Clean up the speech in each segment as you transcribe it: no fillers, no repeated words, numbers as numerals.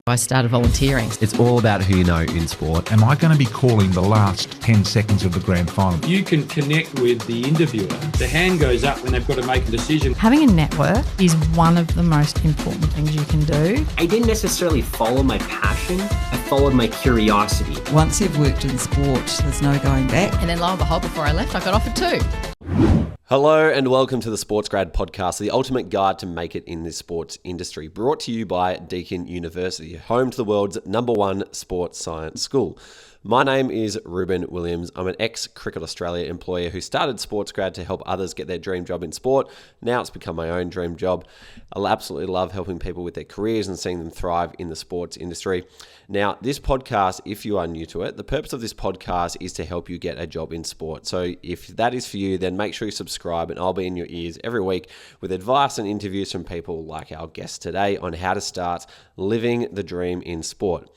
I started volunteering. It's all about who you know in sport. Am I going to be calling the last 10 seconds of the grand final? You can connect with the interviewer. The hand goes up when they've got to make a decision. Having a network is one of the most important things you can do. I didn't necessarily follow my passion. I followed my curiosity. Once you've worked in sport, there's no going back. And then lo and behold, before I left, I got offered two. Hello and welcome to the Sports Grad Podcast, the ultimate guide to make it in the sports industry, brought to you by Deakin University, home to the world's #1 sports science school. My name is Ruben Williams. I'm an ex-Cricket Australia employee who started Sports Grad to help others get their dream job in sport. Now it's become my own dream job. I absolutely love helping people with their careers and seeing them thrive in the sports industry. Now, this podcast, if you are new to it, the purpose of this podcast is to help you get a job in sport. So if that is for you, then make sure you subscribe and I'll be in your ears every week with advice and interviews from people like our guest today on how to start living the dream in sport.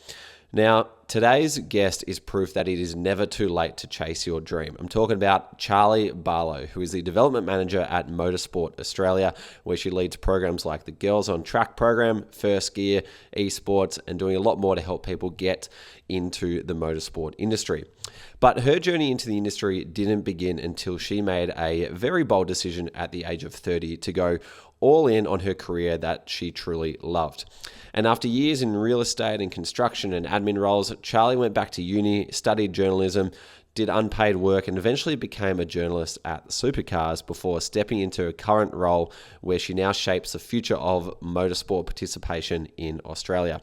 Now, today's guest is proof that it is never too late to chase your dream. I'm talking about Charlie Barlow, who is the development manager at Motorsport Australia, where she leads programs like the Girls on Track program, First Gear, Esports, and doing a lot more to help people get into the motorsport industry. But her journey into the industry didn't begin until she made a very bold decision at the age of 30 to go all in on her career that she truly loved. And after years in real estate and construction and admin roles, Charlie went back to uni, studied journalism, did unpaid work, and eventually became a journalist at Supercars before stepping into a current role where she now shapes the future of motorsport participation in Australia.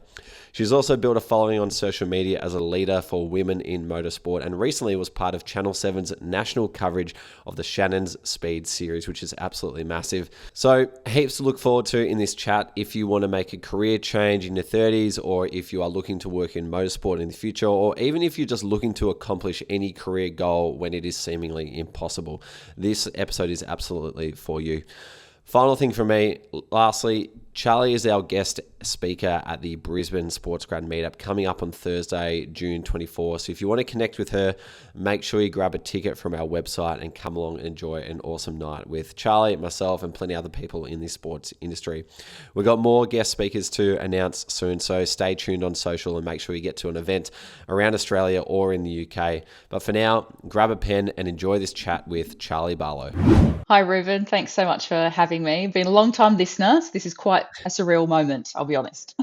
She's also built a following on social media as a leader for women in motorsport and recently was part of Channel 7's national coverage of the Shannon's Speed series, which is absolutely massive. So heaps to look forward to in this chat if you want to make a career change in your 30s, or if you are looking to work in motorsport in the future, or even if you're just looking to accomplish any career goal when it is seemingly impossible. This episode is absolutely for you. Final thing from me, lastly, Charlie is our guest speaker at the Brisbane Sports Grad Meetup coming up on Thursday, June 24. So if you want to connect with her, make sure you grab a ticket from our website and come along and enjoy an awesome night with Charlie, myself, and plenty of other people in the sports industry. We've got more guest speakers to announce soon, so stay tuned on social and make sure you get to an event around Australia or in the UK. But for now, grab a pen and enjoy this chat with Charlie Barlow. Hi, Ruben. Thanks so much for having me. Been a long time listener, so this is quite a surreal moment, I'll be honest.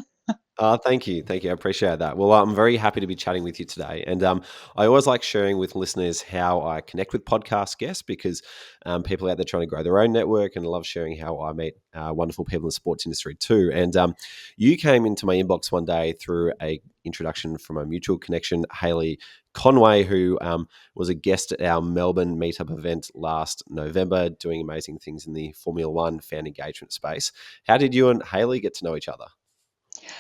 Thank you. I appreciate that. Well, I'm very happy to be chatting with you today. And I always like sharing with listeners how I connect with podcast guests because people out there trying to grow their own network, and I love sharing how I meet wonderful people in the sports industry too. And you came into my inbox one day through a introduction from a mutual connection, Hayley Conway, who was a guest at our Melbourne meetup event last November, doing amazing things in the Formula One fan engagement space. How did you and Hayley get to know each other?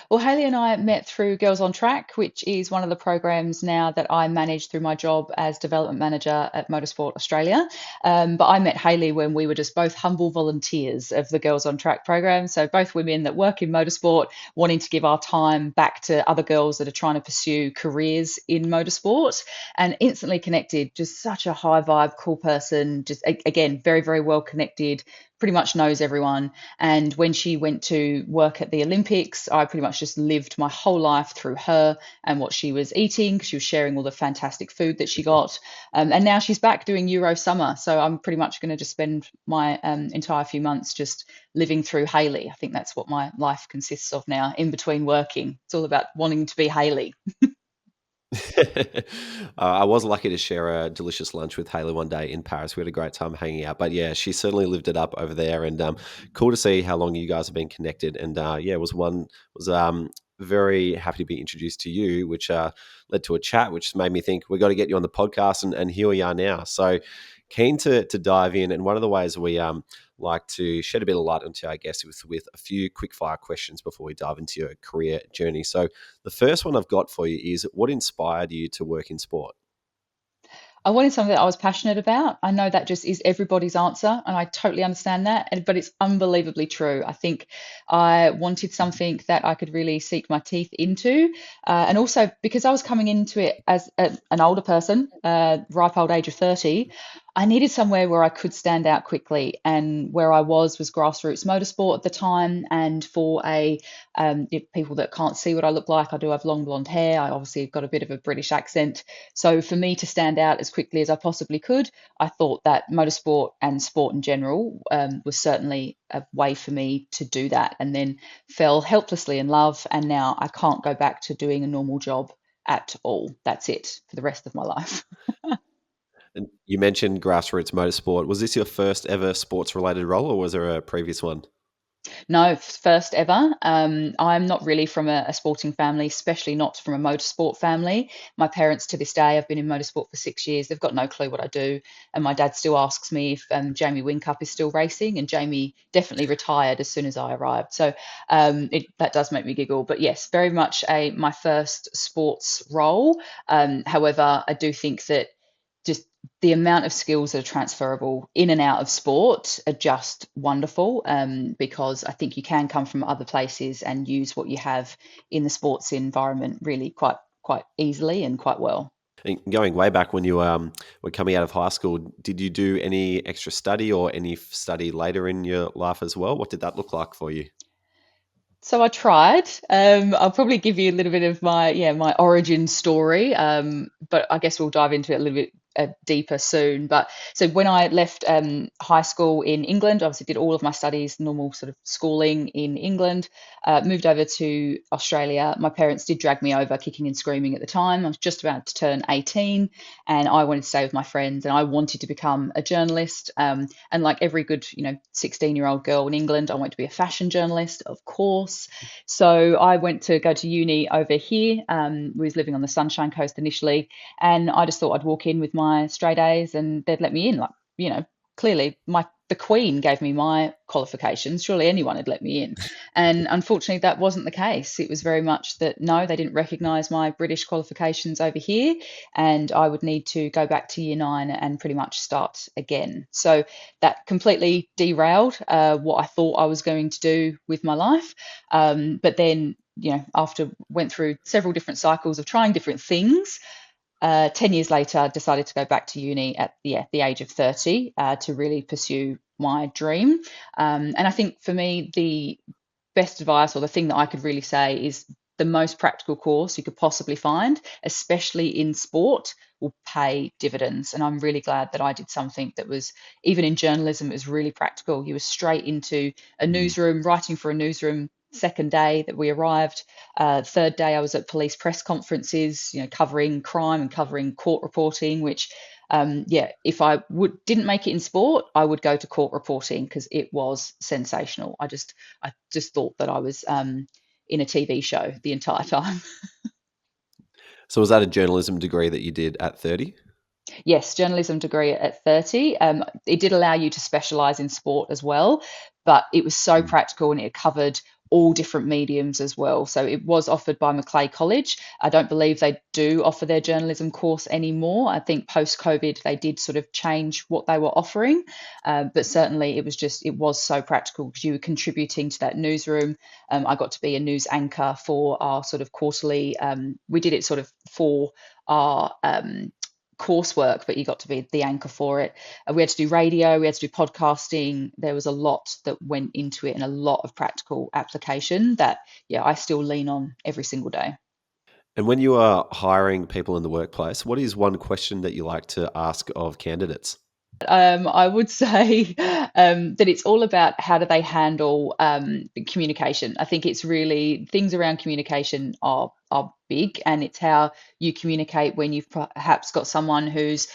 Well, Hayley and I met through Girls on Track, which is one of the programs now that I manage through my job as development manager at Motorsport Australia. But I met Hayley when we were just both humble volunteers of the Girls on Track program. So both women that work in motorsport, wanting to give our time back to other girls that are trying to pursue careers in motorsport, and instantly connected. Just such a high vibe, cool person. Just again, very, very well connected. Pretty much knows everyone. And when she went to work at the Olympics, I pretty much just lived my whole life through her and what she was eating. She was sharing all the fantastic food that she got. And now she's back doing Euro Summer. So I'm pretty much going to just spend my entire few months just living through Hayley. I think that's what my life consists of now, in between working. It's all about wanting to be Hayley. I was lucky to share a delicious lunch with Hayley one day in Paris. We had a great time hanging out. But yeah, she certainly lived it up over there. And cool to see how long you guys have been connected. And was very happy to be introduced to you, which led to a chat, which made me think we've got to get you on the podcast. And here we are now. So keen to dive in. And one of the ways we like to shed a bit of light onto our guests with a few quick fire questions before we dive into your career journey. So the first one I've got for you is, what inspired you to work in sport? I wanted something that I was passionate about. I know that just is everybody's answer, and I totally understand that, but it's unbelievably true. I think I wanted something that I could really sink my teeth into, and also because I was coming into it as an older person, ripe old age of 30, I needed somewhere where I could stand out quickly, and where I was grassroots motorsport at the time. And for if people that can't see what I look like, I do have long blonde hair. I obviously have got a bit of a British accent. So for me to stand out as quickly as I possibly could, I thought that motorsport and sport in general was certainly a way for me to do that. And then fell helplessly in love, and now I can't go back to doing a normal job at all. That's it for the rest of my life. And you mentioned grassroots motorsport. Was this your first ever sports related role, or was there a previous one? No, first ever. I'm not really from a sporting family, especially not from a motorsport family. My parents, to this day, have been in motorsport for 6 years. They've got no clue what I do. And my dad still asks me if Jamie Whincup is still racing. And Jamie definitely retired as soon as I arrived. So that does make me giggle. But yes, very much my first sports role. However, I do think that just the amount of skills that are transferable in and out of sport are just wonderful, because I think you can come from other places and use what you have in the sports environment really quite easily and quite well. And going way back when you were coming out of high school, did you do any extra study or any study later in your life as well? What did that look like for you? So I tried. I'll probably give you a little bit of my origin story, but I guess we'll dive into it a little bit deeper soon. But so when I left high school in England, obviously did all of my studies, normal sort of schooling in England, moved over to Australia. My parents did drag me over kicking and screaming at the time. I was just about to turn 18, and I wanted to stay with my friends, and I wanted to become a journalist. And like every good 16-year-old girl in England, I wanted to be a fashion journalist, of course. So I went to go to uni over here. We was living on the Sunshine Coast initially, and I just thought I'd walk in with my straight A's and they'd let me in. Like, clearly the Queen gave me my qualifications. Surely anyone had let me in. And unfortunately, that wasn't the case. It was very much that no, they didn't recognise my British qualifications over here, and I would need to go back to year 9 and pretty much start again. So that completely derailed what I thought I was going to do with my life. But then, after went through several different cycles of trying different things, 10 years later, I decided to go back to uni at the age of 30 to really pursue my dream. And I think for me, the best advice, or the thing that I could really say, is the most practical course you could possibly find, especially in sport, will pay dividends. And I'm really glad that I did something that was, even in journalism, it was really practical. You were straight into a newsroom, writing for a newsroom. Second day that we arrived, third day I was at police press conferences, covering crime and covering court reporting, which if I didn't make it in sport, I would go to court reporting because it was sensational. I just thought that I was in a TV show the entire time. So was that a journalism degree that you did at 30? Yes, journalism degree at 30. It did allow you to specialise in sport as well, but it was so practical and it covered all different mediums as well. So it was offered by Macleay College. I don't believe they do offer their journalism course anymore. I think post-COVID they did sort of change what they were offering, but certainly it was so practical because you were contributing to that newsroom. I got to be a news anchor for our sort of quarterly. We did it sort of for our coursework, but you got to be the anchor for it. We had to do radio, we had to do podcasting. There was a lot that went into it and a lot of practical application that, I still lean on every single day. And when you are hiring people in the workplace, what is one question that you like to ask of candidates? I would say that it's all about how do they handle communication. I think it's really things around communication are big, and it's how you communicate when you've perhaps got someone who's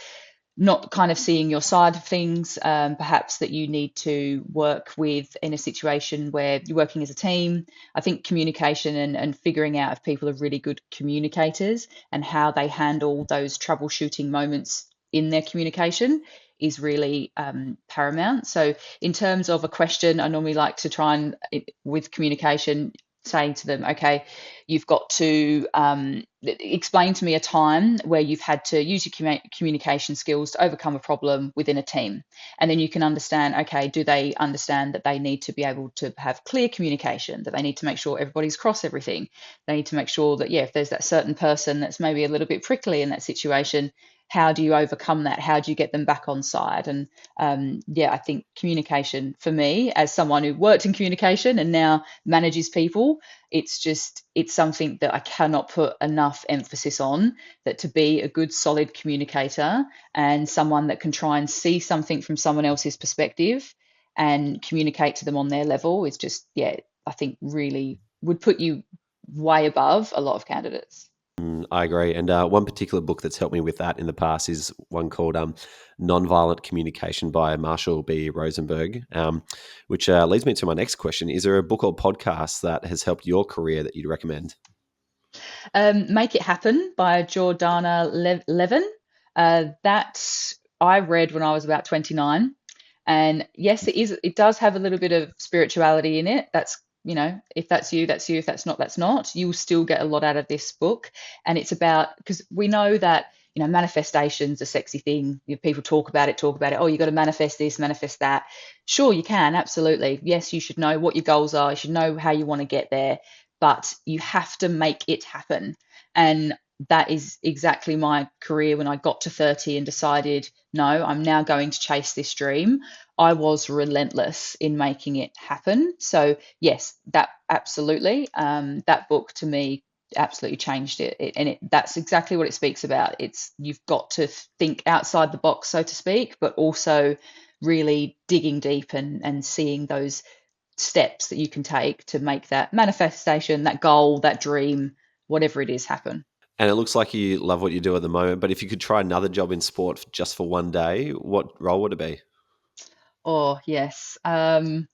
not kind of seeing your side of things, perhaps that you need to work with in a situation where you're working as a team. I think communication and figuring out if people are really good communicators and how they handle those troubleshooting moments in their communication is really paramount. So in terms of a question, I normally like to try and, with communication, saying to them, okay, you've got to explain to me a time where you've had to use your communication skills to overcome a problem within a team. And then you can understand, okay, do they understand that they need to be able to have clear communication, that they need to make sure everybody's across everything. They need to make sure that, if there's that certain person that's maybe a little bit prickly in that situation, how do you overcome that? How do you get them back on side? And I think communication for me, as someone who worked in communication and now manages people, it's something that I cannot put enough emphasis on, that to be a good solid communicator and someone that can try and see something from someone else's perspective and communicate to them on their level is just, I think really would put you way above a lot of candidates. I agree. And one particular book that's helped me with that in the past is one called Nonviolent Communication by Marshall B. Rosenberg, which leads me to my next question. Is there a book or podcast that has helped your career that you'd recommend? Make It Happen by Jordana Levin. That I read when I was about 29. And yes, it does have a little bit of spirituality in it. That's, if that's you, that's you. If that's not, that's not. You will still get a lot out of this book. And it's about, because we know that, manifestation's a sexy thing. People talk about it. Oh, you got to manifest this, manifest that. Sure, you can. Absolutely. Yes, you should know what your goals are. You should know how you want to get there, but you have to make it happen. And that is exactly my career. When I got to 30 and decided, no, I'm now going to chase this dream, I was relentless in making it happen. So yes, that absolutely, that book to me absolutely changed it. And that's exactly what it speaks about. You've got to think outside the box, so to speak, but also really digging deep and seeing those steps that you can take to make that manifestation, that goal, that dream, whatever it is, happen. And it looks like you love what you do at the moment, but if you could try another job in sport just for one day, what role would it be? Oh, yes. Because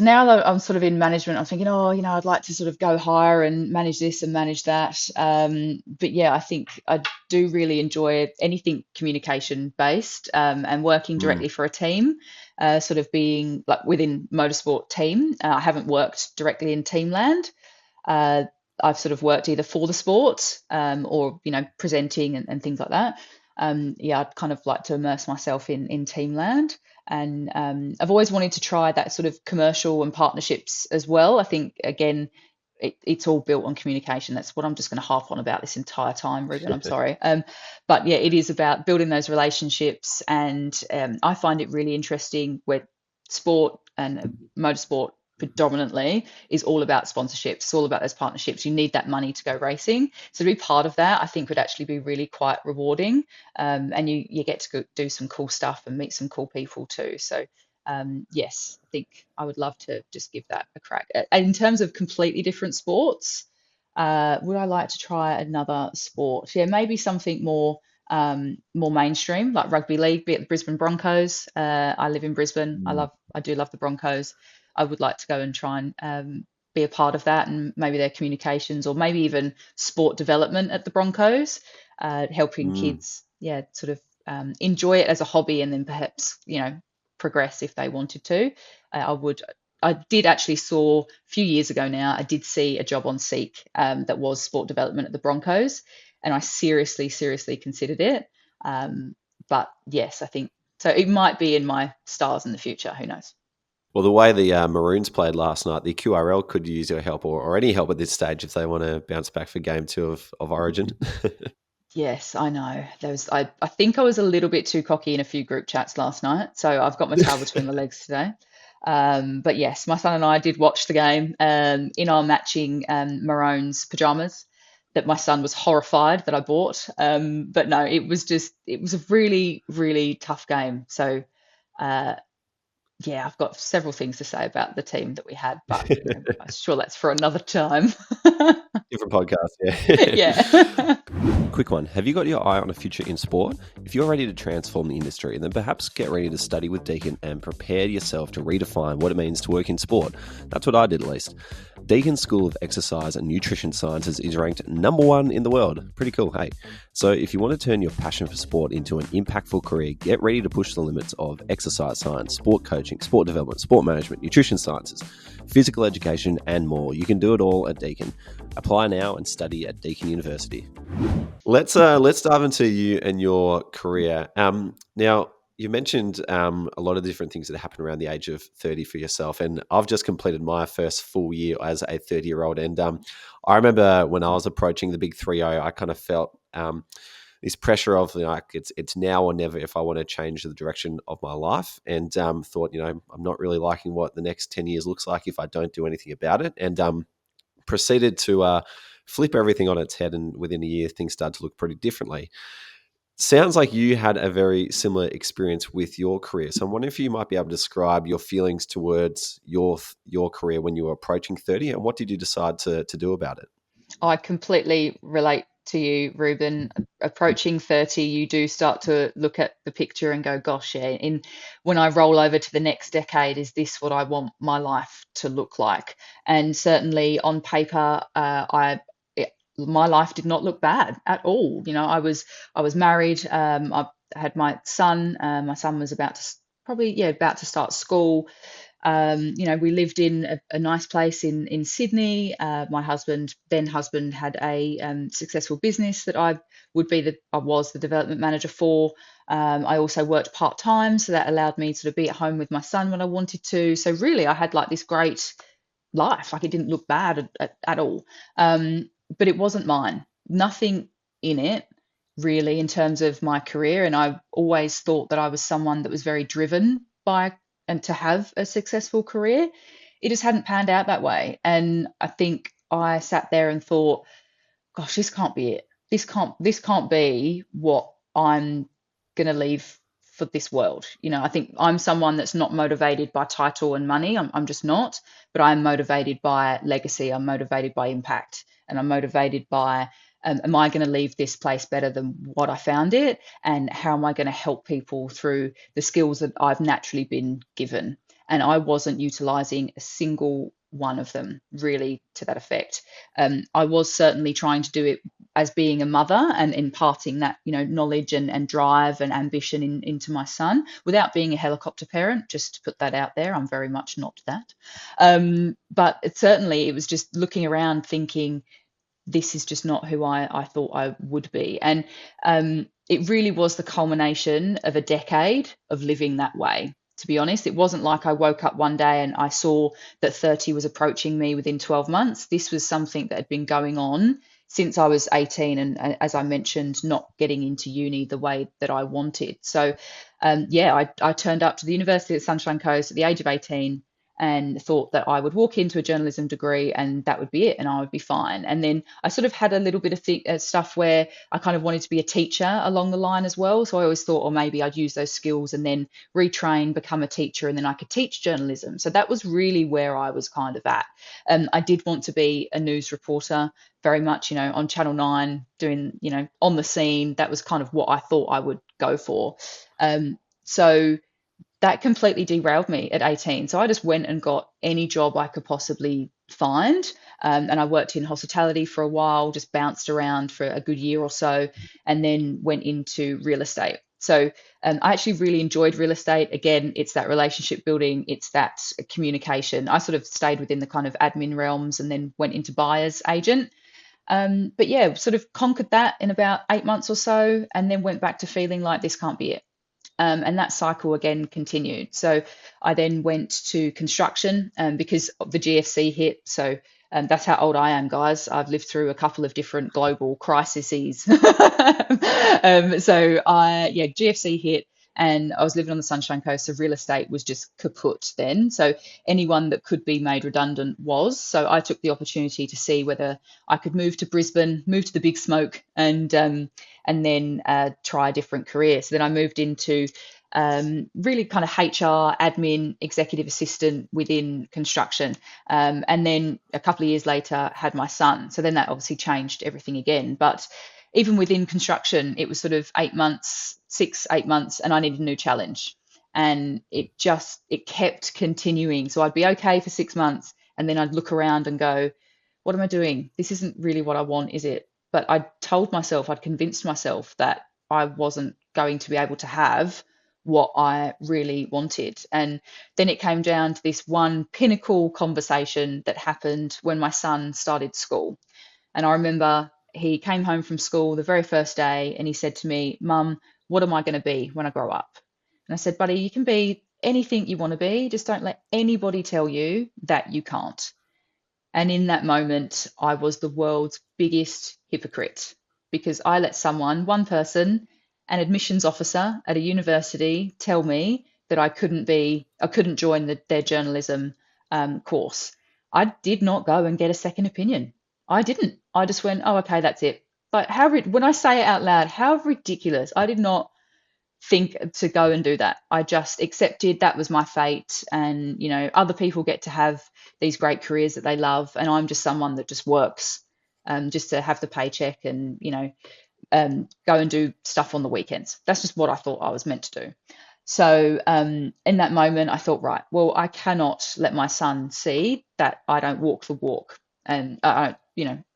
now that I'm sort of in management, I'm thinking, I'd like to sort of go higher and manage this and manage that. But yeah, I think I do really enjoy anything communication based, and working directly for a team, sort of being like within motorsport team. I haven't worked directly in team land. I've sort of worked either for the sport, or, presenting and things like that. I'd kind of like to immerse myself in team land. And I've always wanted to try that sort of commercial and partnerships as well. I think, again, it's all built on communication. That's what I'm just going to harp on about this entire time, Ruben. I'm sorry. But yeah, it is about building those relationships. And I find it really interesting where sport and motorsport predominantly is all about sponsorships. It's all about those partnerships. You need that money to go racing. So to be part of that, I think would actually be really quite rewarding. And you get to go do some cool stuff and meet some cool people too. So yes, I think I would love to just give that a crack. In terms of completely different sports, would I like to try another sport? Yeah, maybe something more mainstream, like rugby league, be it the Brisbane Broncos. I live in Brisbane. I do love the Broncos. I would like to go and try and be a part of that, and maybe their communications, or maybe even sport development at the Broncos, helping kids, sort of enjoy it as a hobby, and then perhaps, progress if they wanted to. I did actually saw a few years ago now, I did see a job on Seek that was sport development at the Broncos, and I seriously considered it. But yes, I think so. It might be in my stars in the future. Who knows? Well, the way the Maroons played last night, the QRL could use your help, or any help at this stage if they want to bounce back for game 2 of Origin. Yes, I know. I think I was a little bit too cocky in a few group chats last night, so I've got my tail between my legs today. But yes, my son and I did watch the game in our matching Maroons pajamas that my son was horrified that I bought. But no, it was a really, really tough game. So I've got several things to say about the team that we had, but I'm sure that's for another time. Different podcast, yeah. Yeah. Quick one. Have you got your eye on a future in sport? If you're ready to transform the industry, then perhaps get ready to study with Deakin and prepare yourself to redefine what it means to work in sport. That's what I did, at least. Deakin's School of Exercise and Nutrition Sciences is ranked #1 in the world. Pretty cool, hey? So if you want to turn your passion for sport into an impactful career, get ready to push the limits of exercise science, sport coaching, sport development, sport management, nutrition sciences, physical education, and more. You can do it all at Deakin. Apply now and study at Deakin University. Let's dive into you and your career. Now, you mentioned a lot of different things that happen around the age of 30 for yourself, and I've just completed my first full year as a 30-year-old. And I remember when I was approaching the big 3-0, I kind of felt this pressure of like it's now or never if I want to change the direction of my life, and thought, I'm not really liking what the next 10 years looks like if I don't do anything about it, and proceeded to flip everything on its head, and within a year things started to look pretty differently. Sounds like you had a very similar experience with your career. So I'm wondering if you might be able to describe your feelings towards your career when you were approaching 30, and what did you decide to do about it? I completely relate to you, Ruben. Approaching 30, you do start to look at the picture and go, gosh, yeah, when I roll over to the next decade, is this what I want my life to look like? And certainly on paper, my life did not look bad at all. I was married. I had my son. My son was about to start school. We lived in a nice place in Sydney. My then husband, had a successful business that I was the development manager for. I also worked part time, so that allowed me to sort of be at home with my son when I wanted to. So really, I had like this great life. Like, it didn't look bad at all. But it wasn't mine. Nothing in it really in terms of my career. And I always thought that I was someone that was very driven by and to have a successful career. It just hadn't panned out that way. And I think I sat there and thought, gosh, this can't be it. This can't be what I'm gonna leave for this world. I think I'm someone that's not motivated by title and money. I'm just not, but I'm motivated by legacy. I'm motivated by impact, and I'm motivated by am I going to leave this place better than what I found it? And how am I going to help people through the skills that I've naturally been given? And I wasn't utilizing a single one of them really to that effect. I was certainly trying to do it as being a mother and imparting that, knowledge and drive and ambition into my son without being a helicopter parent, just to put that out there. I'm very much not that. But it was just looking around thinking, this is just not who I thought I would be. And it really was the culmination of a decade of living that way. To be honest, it wasn't like I woke up one day and I saw that 30 was approaching me within 12 months. This was something that had been going on since I was 18. And as I mentioned, not getting into uni the way that I wanted. So, I turned up to the University of Sunshine Coast at the age of 18 and thought that I would walk into a journalism degree and that would be it and I would be fine. And then I sort of had a little bit of stuff where I kind of wanted to be a teacher along the line as well. So I always thought, maybe I'd use those skills and then retrain, become a teacher, and then I could teach journalism. So that was really where I was kind of at. I did want to be a news reporter very much, on Channel 9, doing, on the scene. That was kind of what I thought I would go for. So that completely derailed me at 18. So I just went and got any job I could possibly find. And I worked in hospitality for a while, just bounced around for a good year or so, and then went into real estate. So I actually really enjoyed real estate. Again, it's that relationship building, it's that communication. I sort of stayed within the kind of admin realms and then went into buyer's agent. But yeah, sort of conquered that in about 8 months or so, and then went back to feeling like this can't be it. And that cycle again continued. So I then went to construction because the GFC hit. So that's how old I am, guys. I've lived through a couple of different global crises. GFC hit. And I was living on the Sunshine Coast, so real estate was just kaput then. So anyone that could be made redundant was. So I took the opportunity to see whether I could move to Brisbane, move to the big smoke, and then try a different career. So then I moved into really kind of HR, admin, executive assistant within construction. And then a couple of years later, had my son. So then that obviously changed everything again. But even within construction, it was sort of 8 months, 8 months, and I needed a new challenge. And it kept continuing. So I'd be okay for 6 months, and then I'd look around and go, what am I doing? This isn't really what I want, is it? But I'd convinced myself that I wasn't going to be able to have what I really wanted. And then it came down to this one pinnacle conversation that happened when my son started school. And I remember he came home from school the very first day and he said to me, Mum, what am I going to be when I grow up? And I said, buddy, you can be anything you want to be. Just don't let anybody tell you that you can't. And in that moment, I was the world's biggest hypocrite. because I let one person, an admissions officer at a university, tell me that I couldn't join their journalism course. I did not go and get a second opinion. I didn't. I just went, oh, okay, that's it. But when I say it out loud, how ridiculous. I did not think to go and do that. I just accepted that was my fate. And, other people get to have these great careers that they love. And I'm just someone that just works just to have the paycheck and, go and do stuff on the weekends. That's just what I thought I was meant to do. So in that moment, I thought, right, well, I cannot let my son see that I don't walk the walk, and I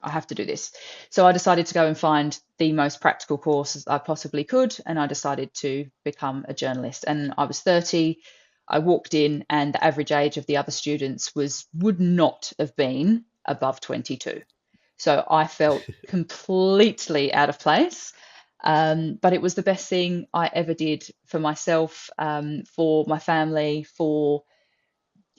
have to do this. So I decided to go and find the most practical course I possibly could, and I decided to become a journalist. And I was 30. I walked in, and the average age of the other students would not have been above 22. So I felt completely out of place. But it was the best thing I ever did for myself, for my family, for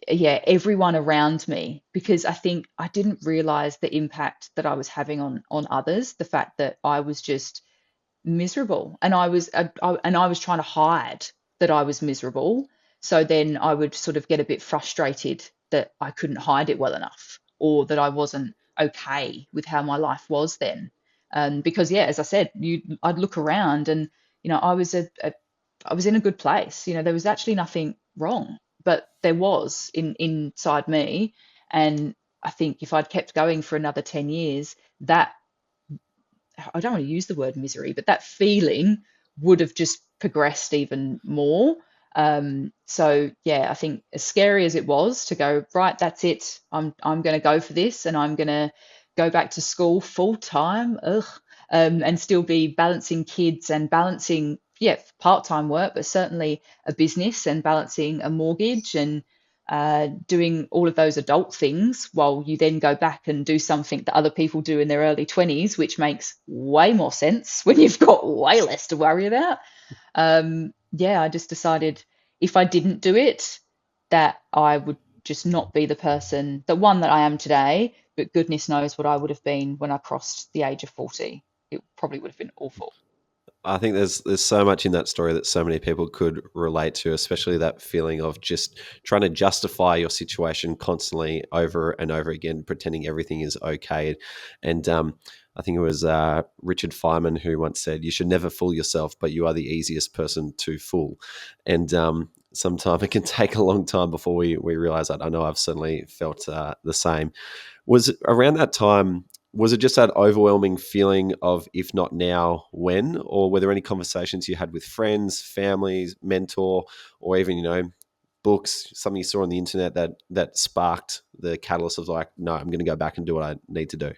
everyone around me, because I think I didn't realize the impact that I was having on others. The fact that I was just miserable, and I was trying to hide that I was miserable. So then I would sort of get a bit frustrated that I couldn't hide it well enough, or that I wasn't okay with how my life was then. Because as I said, I'd look around and I was I was in a good place. There was actually nothing wrong, but there was inside me. And I think if I'd kept going for another 10 years, that, I don't want to use the word misery, but that feeling would have just progressed even more. I think as scary as it was to go, right, that's it. I'm going to go for this, and I'm going to go back to school full time, and still be balancing kids and balancing, part-time work, but certainly a business, and balancing a mortgage, and doing all of those adult things while you then go back and do something that other people do in their early 20s, which makes way more sense when you've got way less to worry about. I just decided if I didn't do it, that I would just not be the person, the one that I am today, but goodness knows what I would have been when I crossed the age of 40. It probably would have been awful. I think there's so much in that story that so many people could relate to, especially that feeling of just trying to justify your situation constantly over and over again, pretending everything is okay. And I think it was Richard Feynman who once said, "You should never fool yourself, but you are the easiest person to fool." And sometimes it can take a long time before we realize that. I know I've certainly felt the same. Was it around that time? Was it just that overwhelming feeling of if not now, when? Or were there any conversations you had with friends, families, mentor, or even, books, something you saw on the internet that sparked the catalyst of like, no, I'm going to go back and do what I need to do?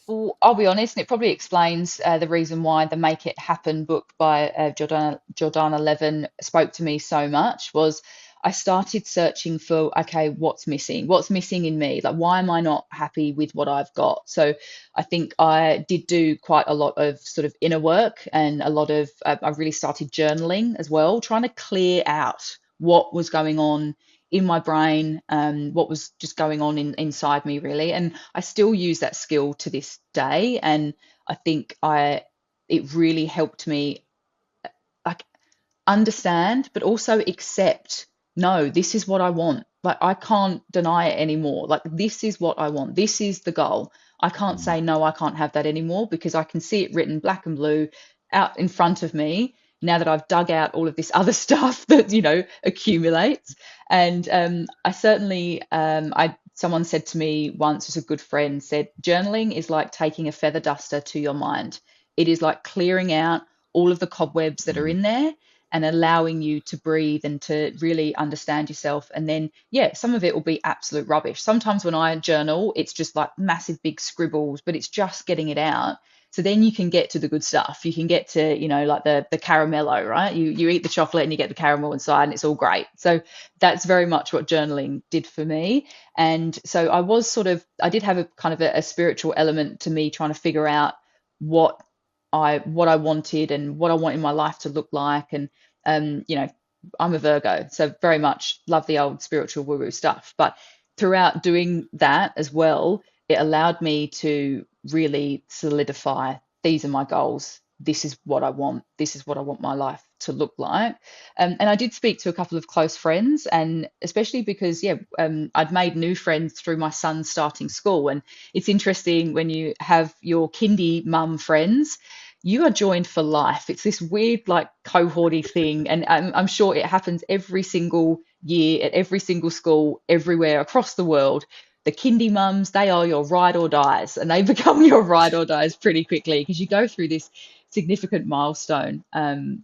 Well, I'll be honest, and it probably explains the reason why the Make It Happen book by Jordana Levin spoke to me so much. Was I started searching for, okay, what's missing? What's missing in me? Like, why am I not happy with what I've got? So I think I did do quite a lot of sort of inner work, and a lot of, I really started journaling as well, trying to clear out what was going on in my brain, what was just going on inside me, really. And I still use that skill to this day. And I think it really helped me like understand, but also accept, no, this is what I want. Like, I can't deny it anymore. Like, this is what I want. This is the goal. I can't say, no, I can't have that anymore, because I can see it written black and blue out in front of me now that I've dug out all of this other stuff that, accumulates. And I certainly, someone said to me once, was a good friend, said, journaling is like taking a feather duster to your mind. It is like clearing out all of the cobwebs that are in there, and allowing you to breathe and to really understand yourself. And then, some of it will be absolute rubbish. Sometimes when I journal, it's just like massive big scribbles, but it's just getting it out. So then you can get to the good stuff. You can get to, like the caramello, right? You eat the chocolate and you get the caramel inside, and it's all great. So that's very much what journaling did for me. And so I did have a kind of a spiritual element to me, trying to figure out what I wanted and what I want in my life to look like. And I'm a Virgo, so very much love the old spiritual woo-woo stuff. But throughout doing that as well, it allowed me to really solidify these are my goals. This is what I want. This is what I want my life to look like. And I did speak to a couple of close friends, and especially because, I'd made new friends through my son starting school. And it's interesting when you have your kindy mum friends, you are joined for life. It's this weird, like, cohorty thing. And I'm sure it happens every single year at every single school, everywhere across the world. The kindy mums, they are your ride or dies, and they become your ride or dies pretty quickly because you go through this significant milestone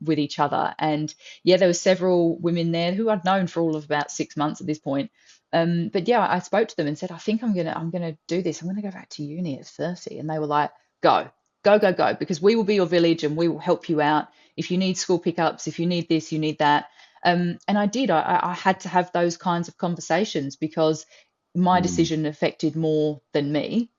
with each other. And yeah, there were several women there who I'd known for all of about 6 months at this point. But yeah, I spoke to them and said, I think I'm gonna do this. I'm gonna go back to uni at 30. And they were like, go, go, go, go, because we will be your village and we will help you out. If you need school pickups, if you need this, you need that. And I did. I had to have those kinds of conversations because my decision affected more than me.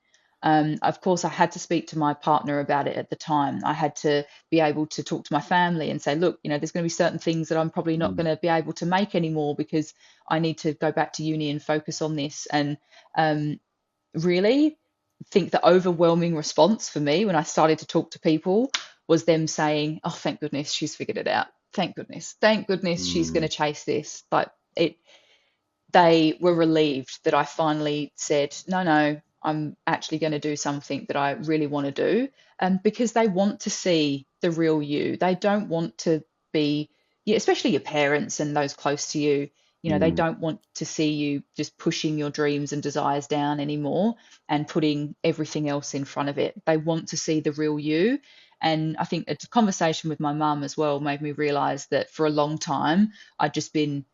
Of course, I had to speak to my partner about it at the time. I had to be able to talk to my family and say, look, there's going to be certain things that I'm probably not going to be able to make anymore because I need to go back to uni and focus on this. And really think the overwhelming response for me when I started to talk to people was them saying, oh, thank goodness she's figured it out. Thank goodness. Thank goodness she's going to chase this. They were relieved that I finally said, no, I'm actually going to do something that I really want to do. Because they want to see the real you. They don't want to be, especially your parents and those close to you, they don't want to see you just pushing your dreams and desires down anymore and putting everything else in front of it. They want to see the real you. And I think a conversation with my mum as well made me realize that for a long time, I'd just been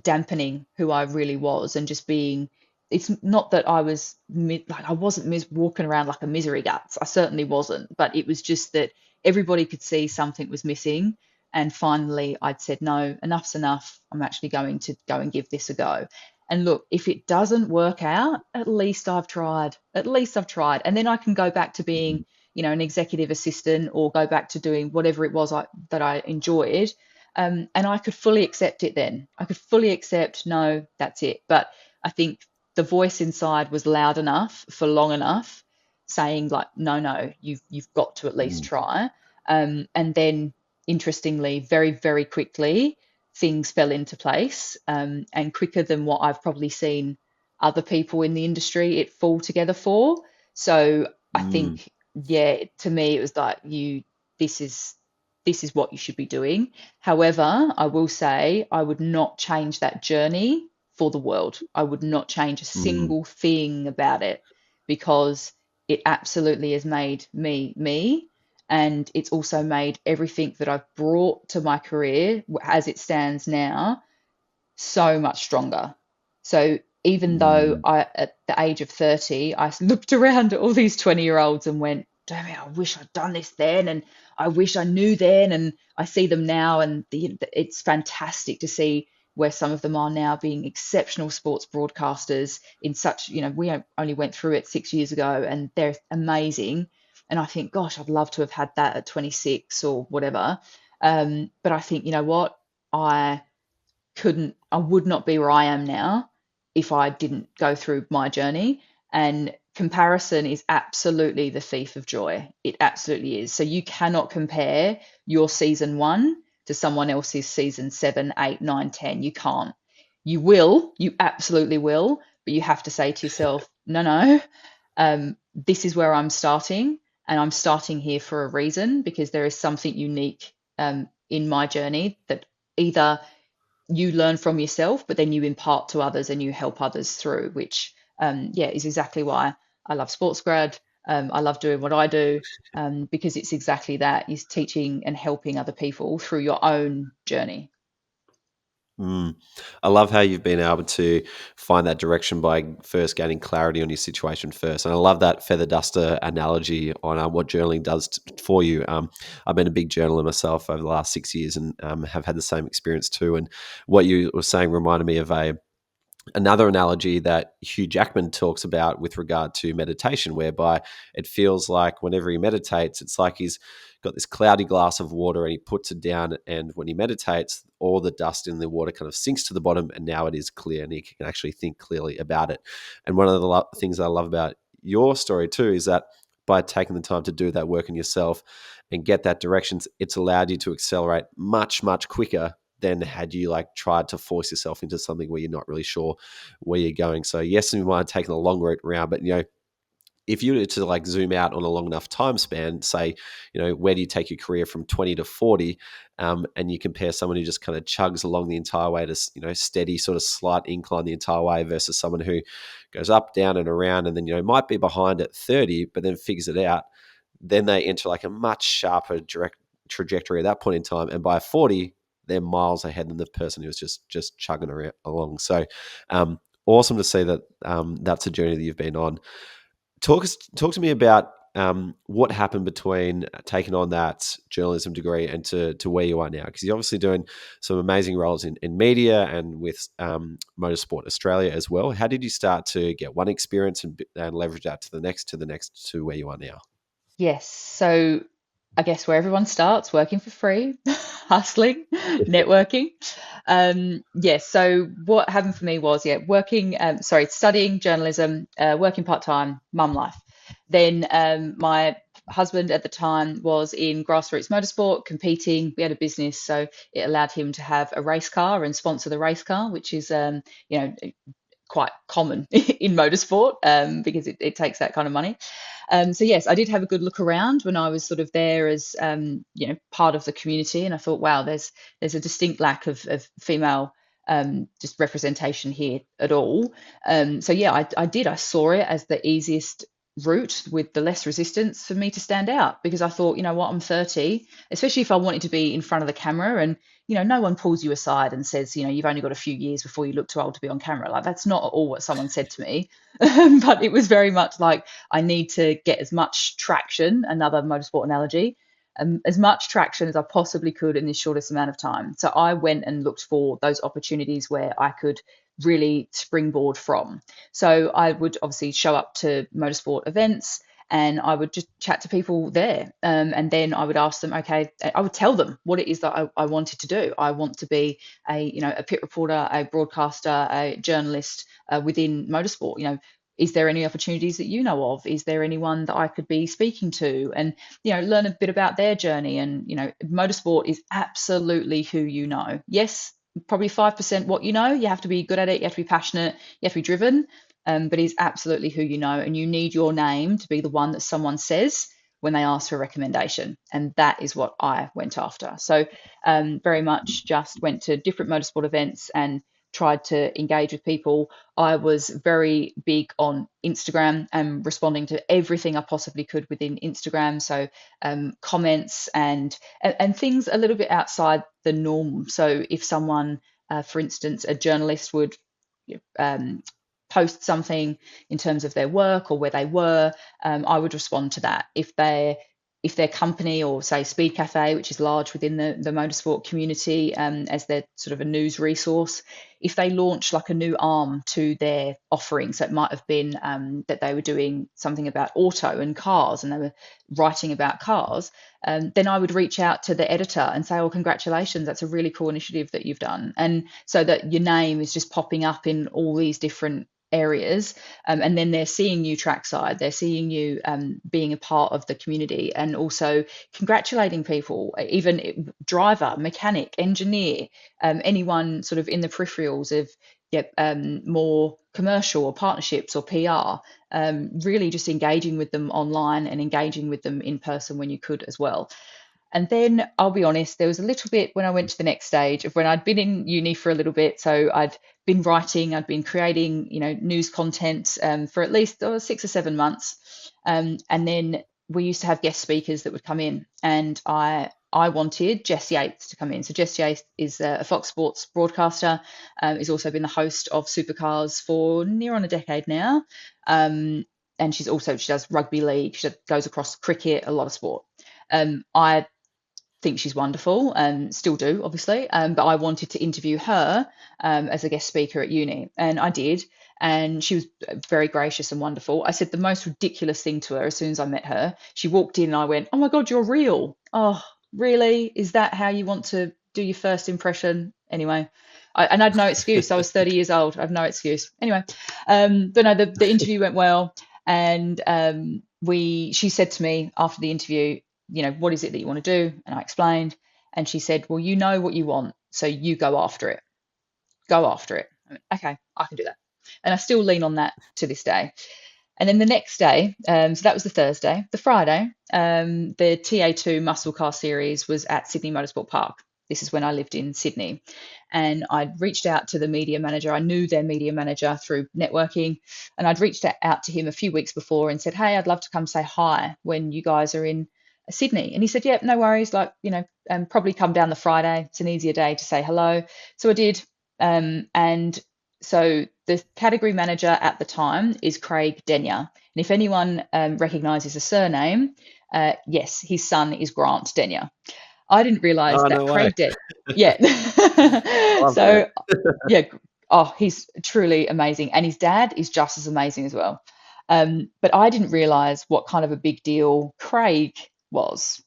dampening who I really was and just being, it's not that I was I wasn't walking around like a misery guts. I certainly wasn't, but it was just that everybody could see something was missing. And finally I'd said, no, enough's enough. I'm actually going to go and give this a go. And look, if it doesn't work out, at least I've tried. At least I've tried. And then I can go back to being, an executive assistant or go back to doing whatever it was that I enjoyed. And I could fully accept it then. I could fully accept, no, that's it. But I think the voice inside was loud enough for long enough saying like, no, you've got to at least try. And then interestingly, very, very quickly, things fell into place and quicker than what I've probably seen other people in the industry it fall together for. So I think, to me, it was like, this is what you should be doing. However, I will say I would not change that journey for the world. I would not change a single thing about it because it absolutely has made me. And it's also made everything that I've brought to my career as it stands now so much stronger. So even though at the age of 30, I looked around at all these 20-year-olds and went, damn it, I wish I'd done this then. And I wish I knew then. And I see them now. And it's fantastic to see where some of them are now being exceptional sports broadcasters in such, we only went through it 6 years ago and they're amazing. And I think, gosh, I'd love to have had that at 26 or whatever. But I think, you know what, I would not be where I am now if I didn't go through my journey. And comparison is absolutely the thief of joy. It absolutely is. So you cannot compare your season 1 to someone else's season 7, 8, 9, 10. You can't. You absolutely will, but you have to say to yourself, no, this is where I'm starting, and I'm starting here for a reason because there is something unique in my journey that either you learn from yourself, but then you impart to others and you help others through, which is exactly why I love SportsGrad. I love doing what I do because it's exactly that, is teaching and helping other people through your own journey. I love how you've been able to find that direction by first gaining clarity on your situation first. And I love that feather duster analogy on what journaling does for you. I've been a big journaler myself over the last 6 years and have had the same experience too. And what you were saying reminded me of another analogy that Hugh Jackman talks about with regard to meditation, whereby it feels like whenever he meditates, it's like he's got this cloudy glass of water and he puts it down, and when he meditates, all the dust in the water kind of sinks to the bottom and now it is clear and he can actually think clearly about it. And one of the things I love about your story too is that by taking the time to do that work on yourself and get that direction, it's allowed you to accelerate much, much quicker than had you like tried to force yourself into something where you're not really sure where you're going. So yes, you might have taken a long route around, but if you were to like zoom out on a long enough time span, say, where do you take your career from 20 to 40, and you compare someone who just kind of chugs along the entire way to, steady sort of slight incline the entire way versus someone who goes up, down and around and then, might be behind at 30, but then figures it out, then they enter like a much sharper direct trajectory at that point in time. And by 40, they're miles ahead than the person who was just chugging along. So awesome to see that that's a journey that you've been on. Talk to me about what happened between taking on that journalism degree and to where you are now, because you're obviously doing some amazing roles in media and with Motorsport Australia as well. How did you start to get one experience and leverage that to the next to where you are now? Yes. So I guess where everyone starts, working for free, hustling, networking. Yes. So what happened for me was, studying journalism, working part-time, mum life. Then my husband at the time was in grassroots motorsport, competing. We had a business, so it allowed him to have a race car and sponsor the race car, which is, quite common in motorsport because it takes that kind of money. So yes, I did have a good look around when I was sort of there as part of the community, and I thought, wow, there's a distinct lack of female just representation here at all. So yeah, I did. I saw it as the easiest route with the less resistance for me to stand out, because I thought, you know what, I'm 30, especially if I wanted to be in front of the camera, and no one pulls you aside and says, you've only got a few years before you look too old to be on camera. Like, that's not at all what someone said to me. But it was very much like, I need to get as much traction, another motorsport analogy, as much traction as I possibly could in the shortest amount of time. So I went and looked for those opportunities where I could really springboard from. So I would obviously show up to motorsport events, and I would just chat to people there. And then I would ask them, okay, I would tell them what it is that I wanted to do. I want to be a pit reporter, a broadcaster, a journalist within motorsport. Is there any opportunities that you know of? Is there anyone that I could be speaking to? And, learn a bit about their journey. And, motorsport is absolutely who you know. Yes, probably 5% what you know. You have to be good at it. You have to be passionate. You have to be driven. But it's absolutely who you know. And you need your name to be the one that someone says when they ask for a recommendation. And that is what I went after. So very much just went to different motorsport events and tried to engage with people. I was very big on Instagram and responding to everything I possibly could within Instagram. So comments and things a little bit outside the norm. So if someone, for instance, a journalist would post something in terms of their work or where they were, I would respond to that. If their company, or say Speed Cafe, which is large within the motorsport community, as their sort of a news resource, if they launch like a new arm to their offering, so it might have been that they were doing something about auto and cars and they were writing about cars, then I would reach out to the editor and say, oh, congratulations, that's a really cool initiative that you've done. And so that your name is just popping up in all these different areas, and then they're seeing you trackside, they're seeing you being a part of the community, and also congratulating people, even driver, mechanic, engineer, anyone sort of in the peripherals of more commercial or partnerships or PR, really just engaging with them online and engaging with them in person when you could as well. And then I'll be honest, there was a little bit when I went to the next stage of when I'd been in uni for a little bit. So I'd been writing, I'd been creating, news content for at least 6 or 7 months. And then we used to have guest speakers that would come in, and I wanted Jess Yates to come in. So Jess Yates is a Fox Sports broadcaster, has also been the host of Supercars for near on a decade now. And she does rugby league, she goes across cricket, a lot of sport. I think she's wonderful and still do, obviously, but I wanted to interview her as a guest speaker at uni, and I did, and she was very gracious and wonderful. I said the most ridiculous thing to her as soon as I met her. She walked in and I went, oh my God, you're real. Oh, really? Is that how you want to do your first impression? Anyway, I had no excuse. I was 30 years old. I have no excuse. Anyway, but no, the interview went well, and she said to me after the interview, what is it that you want to do? And I explained, and she said, well, you know what you want, so you go after it. Go after it. I went, okay, I can do that. And I still lean on that to this day. And then the next day, so that was the Thursday. The Friday, the TA2 Muscle Car Series was at Sydney Motorsport Park. This is when I lived in Sydney. And I'd reached out to the media manager. I knew their media manager through networking. And I'd reached out to him a few weeks before and said, hey, I'd love to come say hi when you guys are in Sydney. And he said, yeah, no worries. Probably come down the Friday. It's an easier day to say hello. So I did. And so the category manager at the time is Craig Denyer. And if anyone recognises a surname, yes, his son is Grant Denyer. I didn't realise that no Craig way. Yeah. So, that. yeah, he's truly amazing. And his dad is just as amazing as well. But I didn't realise what kind of a big deal Craig was.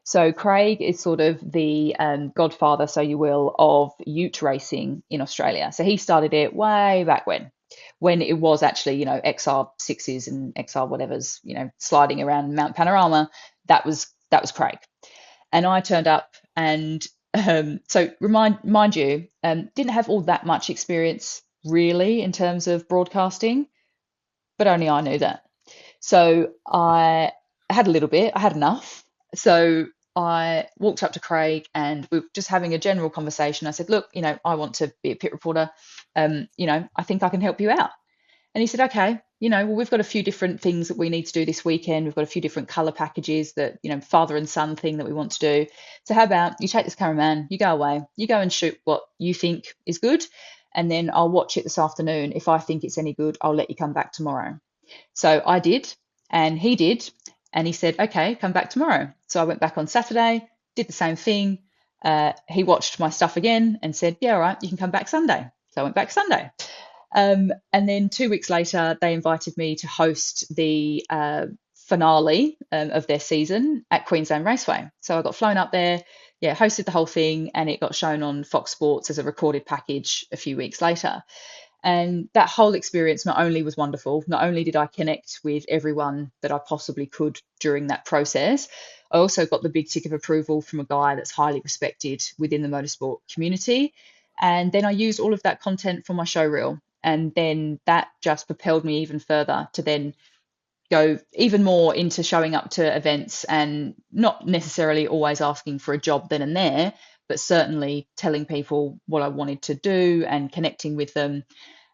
So Craig is sort of the godfather, so you will, of ute racing in Australia. So he started it way back when it was actually, XR6s and XR whatever's, sliding around Mount Panorama. That was Craig. And I turned up, and so mind you, didn't have all that much experience really in terms of broadcasting, but only I knew that. So I had a little bit, I had enough. So I walked up to Craig and we were just having a general conversation. I said, look, I want to be a pit reporter. I think I can help you out. And he said, okay, well, we've got a few different things that we need to do this weekend. We've got a few different color packages that, father and son thing that we want to do. So how about you take this cameraman, you go away, you go and shoot what you think is good. And then I'll watch it this afternoon. If I think it's any good, I'll let you come back tomorrow. So I did, and he did. And he said, okay, come back tomorrow. So I went back on Saturday, did the same thing. He watched my stuff again and said, yeah, all right, you can come back Sunday. So I went back Sunday. And then 2 weeks later, they invited me to host the finale of their season at Queensland Raceway. So I got flown up there, hosted the whole thing, and it got shown on Fox Sports as a recorded package a few weeks later. And that whole experience not only was wonderful, not only did I connect with everyone that I possibly could during that process, I also got the big tick of approval from a guy that's highly respected within the motorsport community. And then I used all of that content for my show reel. And then that just propelled me even further to then go even more into showing up to events and not necessarily always asking for a job then and there, but certainly telling people what I wanted to do and connecting with them.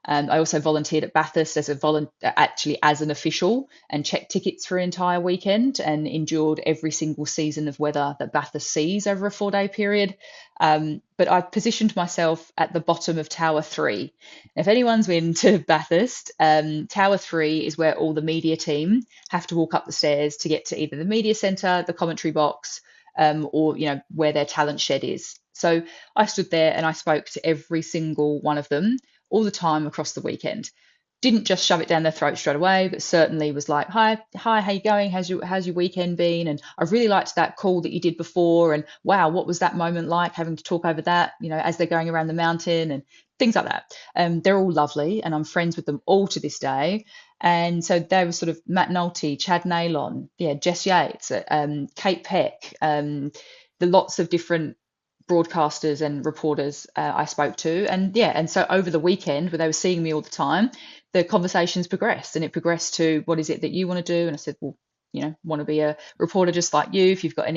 I also volunteered at Bathurst as an official, and checked tickets for an entire weekend and endured every single season of weather that Bathurst sees over a 4-day period. But I positioned myself at the bottom of Tower 3. If anyone's been to Bathurst, Tower 3 is where all the media team have to walk up the stairs to get to either the media centre, the commentary box, or where their talent shed is. So I stood there and I spoke to every single one of them all the time across the weekend. Didn't just shove it down their throat straight away, but certainly was like, hi, how you going? How's your weekend been? And I really liked that call that you did before. And wow, what was that moment like, having to talk over that, as they're going around the mountain and things like that. They're all lovely, and I'm friends with them all to this day. And so they were sort of Matt Nolte, Chad Nalon, Jess Yates, Kate Peck, the lots of different broadcasters and reporters I spoke to. And so over the weekend, where they were seeing me all the time, the conversations progressed, and it progressed to, what is it that you want to do? And I said, well, want to be a reporter just like you. If you've got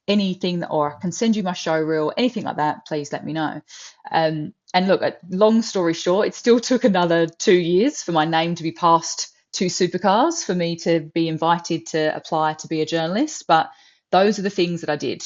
anything, or I can send you my show reel, anything like that, please let me know. And look, long story short, it still took another 2 years for my name to be passed to Supercars for me to be invited to apply to be a journalist. But those are the things that I did.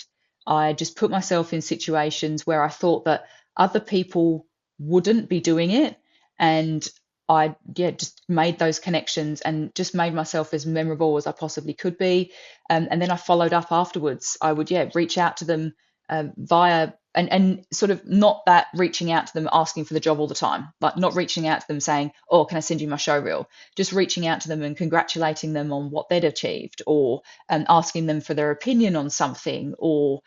I just put myself in situations where I thought that other people wouldn't be doing it. And I just made those connections and just made myself as memorable as I possibly could be. And then I followed up afterwards. I would reach out to them via and sort of not that reaching out to them asking for the job all the time, like not reaching out to them saying, oh, can I send you my show reel? Just reaching out to them and congratulating them on what they'd achieved, or asking them for their opinion on something, or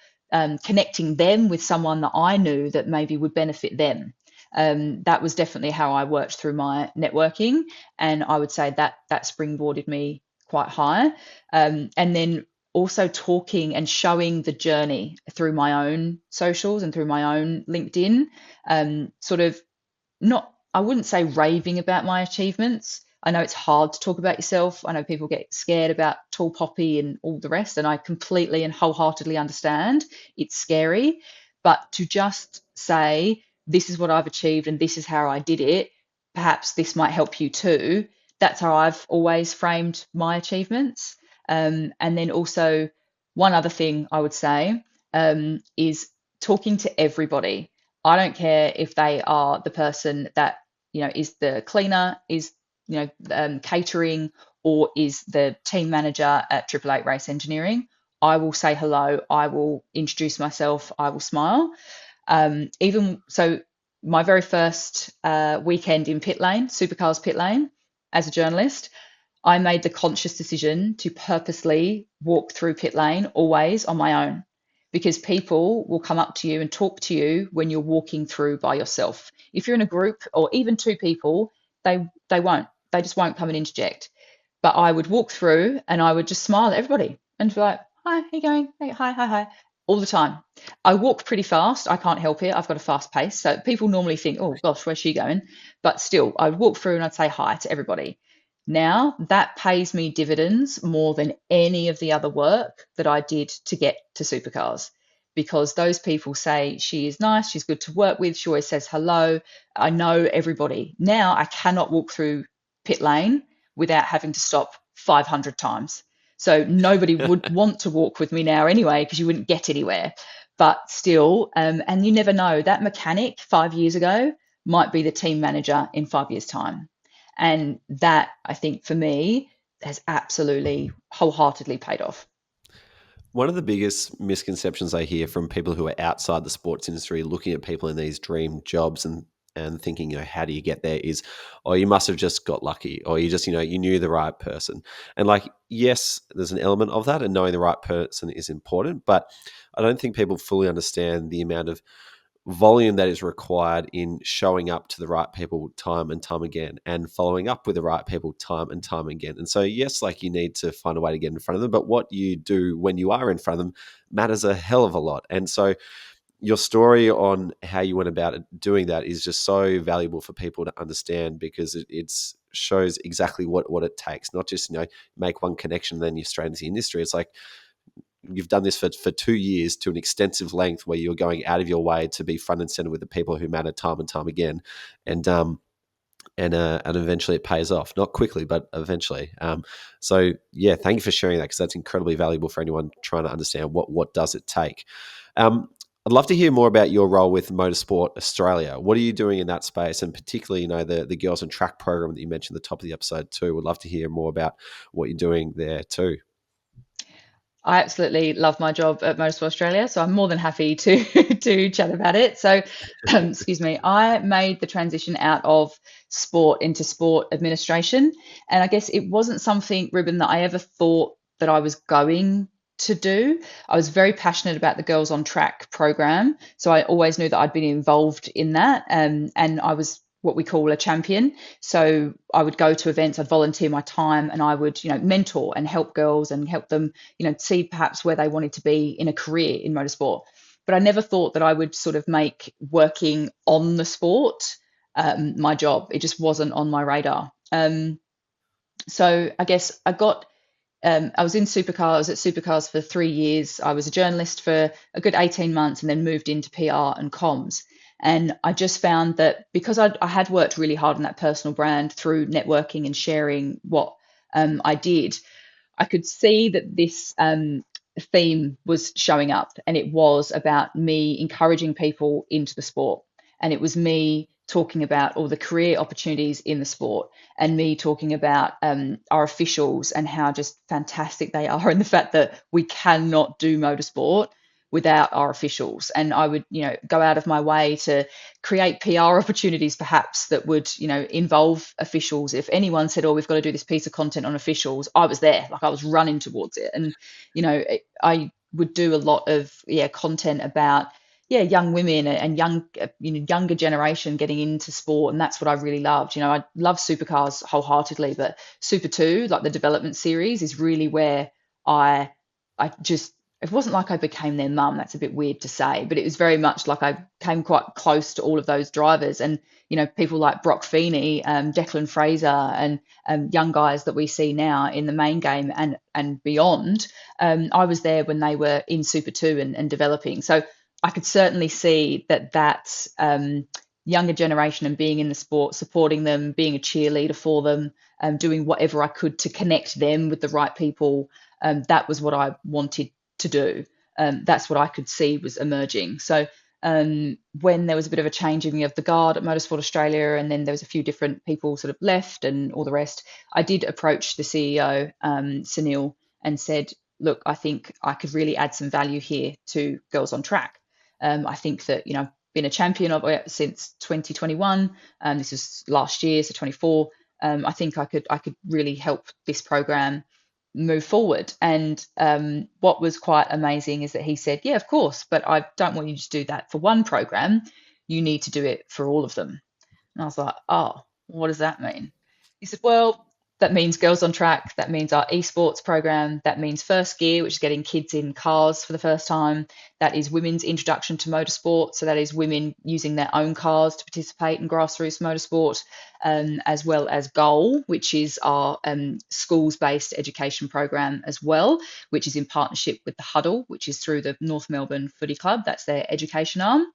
connecting them with someone that I knew that maybe would benefit them. That was definitely how I worked through my networking, and I would say that springboarded me quite high. And then also talking and showing the journey through my own socials and through my own LinkedIn, sort of not, I wouldn't say raving about my achievements. I know it's hard to talk about yourself. I know people get scared about tall poppy and all the rest, and I completely and wholeheartedly understand it's scary. But to just say, this is what I've achieved and this is how I did it, perhaps this might help you too. That's how I've always framed my achievements. And then also, one other thing I would say is talking to everybody. I don't care if they are the person that, is the cleaner, is, catering, or is the team manager at Triple Eight Race Engineering. I will say hello. I will introduce myself. I will smile. Even so, my very first weekend in pit lane, Supercars pit lane, as a journalist, I made the conscious decision to purposely walk through pit lane always on my own, because people will come up to you and talk to you when you're walking through by yourself. If you're in a group or even two people, they won't. They just won't come and interject. But I would walk through and I would just smile at everybody and be like, hi, how you going? Hey, hi, all the time. I walk pretty fast. I can't help it. I've got a fast pace. So people normally think, oh gosh, where's she going? But still, I'd walk through and I'd say hi to everybody. Now that pays me dividends more than any of the other work that I did to get to Supercars, because those people say she is nice, she's good to work with, she always says hello. I know everybody. Now I cannot walk through pit lane without having to stop 500 times. So nobody would want to walk with me now anyway, because you wouldn't get anywhere. But still, and you never know, that mechanic 5 years ago might be the team manager in 5 years' time. And that, I think, for me, has absolutely wholeheartedly paid off. One of the biggest misconceptions I hear from people who are outside the sports industry looking at people in these dream jobs and thinking, how do you get there, is, oh, you must have just got lucky, or you just, you knew the right person. And yes, there's an element of that, and knowing the right person is important, but I don't think people fully understand the amount of volume that is required in showing up to the right people time and time again, and following up with the right people time and time again. And so, yes, you need to find a way to get in front of them, but what you do when you are in front of them matters a hell of a lot. And so your story on how you went about doing that is just so valuable for people to understand, because it shows exactly what it takes. Not just, make one connection, then you're straight into the industry. It's you've done this for 2 years to an extensive length, where you're going out of your way to be front and center with the people who matter time and time again. And eventually it pays off, not quickly, but eventually. So yeah, thank you for sharing that, because that's incredibly valuable for anyone trying to understand what does it take. I'd love to hear more about your role with Motorsport Australia. What are you doing in that space? And particularly, the Girls on Track program that you mentioned at the top of the episode too. Would love to hear more about what you're doing there too. I absolutely love my job at Motorsport Australia, so I'm more than happy to to chat about it. So, excuse me, I made the transition out of sport into sport administration, and I guess it wasn't something, Ruben, that I ever thought that I was going to do. I was very passionate about the Girls on Track program, so I always knew that I'd been involved in that, and I was what we call a champion. So I would go to events, I'd volunteer my time, and I would, mentor and help girls and help them, see perhaps where they wanted to be in a career in motorsport. But I never thought that I would sort of make working on the sport my job. It just wasn't on my radar. So I guess I was in Supercars. I was at Supercars for 3 years. I was a journalist for a good 18 months and then moved into PR and comms. And I just found that because I had worked really hard on that personal brand through networking and sharing what I did, I could see that this theme was showing up, and it was about me encouraging people into the sport. And it was me talking about all the career opportunities in the sport, and me talking about our officials and how just fantastic they are, and the fact that we cannot do motorsport without our officials. And I would, go out of my way to create PR opportunities perhaps that would, involve officials. If anyone said, oh, we've got to do this piece of content on officials, I was there, I was running towards it. And, I would do a lot of content about, yeah, young women and young, younger generation getting into sport, and that's what I really loved. I love Supercars wholeheartedly, but Super 2, like the development series, is really where I I just it wasn't like I became their mum. That's a bit weird to say, but it was very much like I came quite close to all of those drivers, and people like Brock Feeney, Declan Fraser, and young guys that we see now in the main game and beyond. I was there when they were in Super 2 and developing, so I could certainly see that younger generation and being in the sport, supporting them, being a cheerleader for them, doing whatever I could to connect them with the right people. That was what I wanted to do. That's what I could see was emerging. So when there was a bit of a changing of the guard at Motorsport Australia, and then there was a few different people sort of left and all the rest, I did approach the CEO, Sunil, and said, look, I think I could really add some value here to Girls on Track. I think that, been a champion of it since 2021. This was last year, so 24. I think I could really help this program move forward. And what was quite amazing is that he said, yeah, of course, but I don't want you to do that for one program. You need to do it for all of them. And I was like, oh, what does that mean? He said, well, that means Girls on Track. That means our esports program. That means First Gear, which is getting kids in cars for the first time. That is women's introduction to motorsport. So that is women using their own cars to participate in grassroots motorsport, as well as Goal, which is our schools-based education program as well, which is in partnership with the Huddle, which is through the North Melbourne Footy Club. That's their education arm.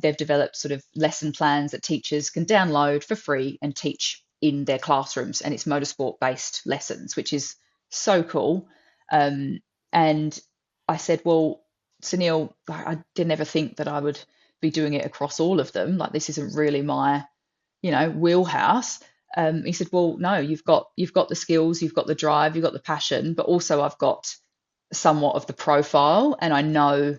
They've developed sort of lesson plans that teachers can download for free and teach in their classrooms, and it's motorsport based lessons, which is so cool. And I said, well, Sunil, I didn't ever think that I would be doing it across all of them. Like, this isn't really my, wheelhouse. He said, well, no, you've got the skills, you've got the drive, you've got the passion, but also I've got somewhat of the profile. And I know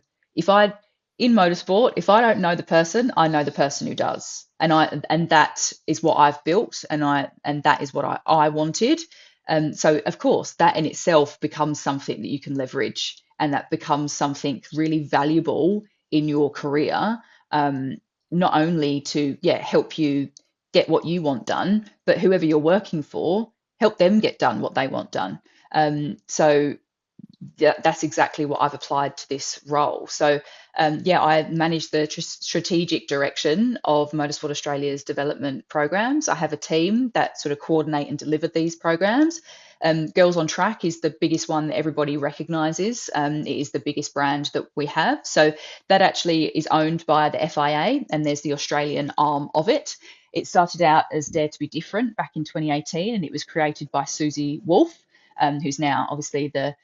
in motorsport, if I don't know the person, I know the person who does. And that is what I've built, and that is what I wanted. So of course that in itself becomes something that you can leverage, and that becomes something really valuable in your career, not only to help you get what you want done, but whoever you're working for, help them get done what they want done. So that's exactly what I've applied to this role. So I manage the strategic direction of Motorsport Australia's development programs. I have a team that sort of coordinate and deliver these programs. Girls on Track is the biggest one that everybody recognises. It is the biggest brand that we have. So that actually is owned by the FIA, and there's the Australian arm of it. It started out as Dare to be Different back in 2018, and it was created by Susie Wolf, who's now obviously the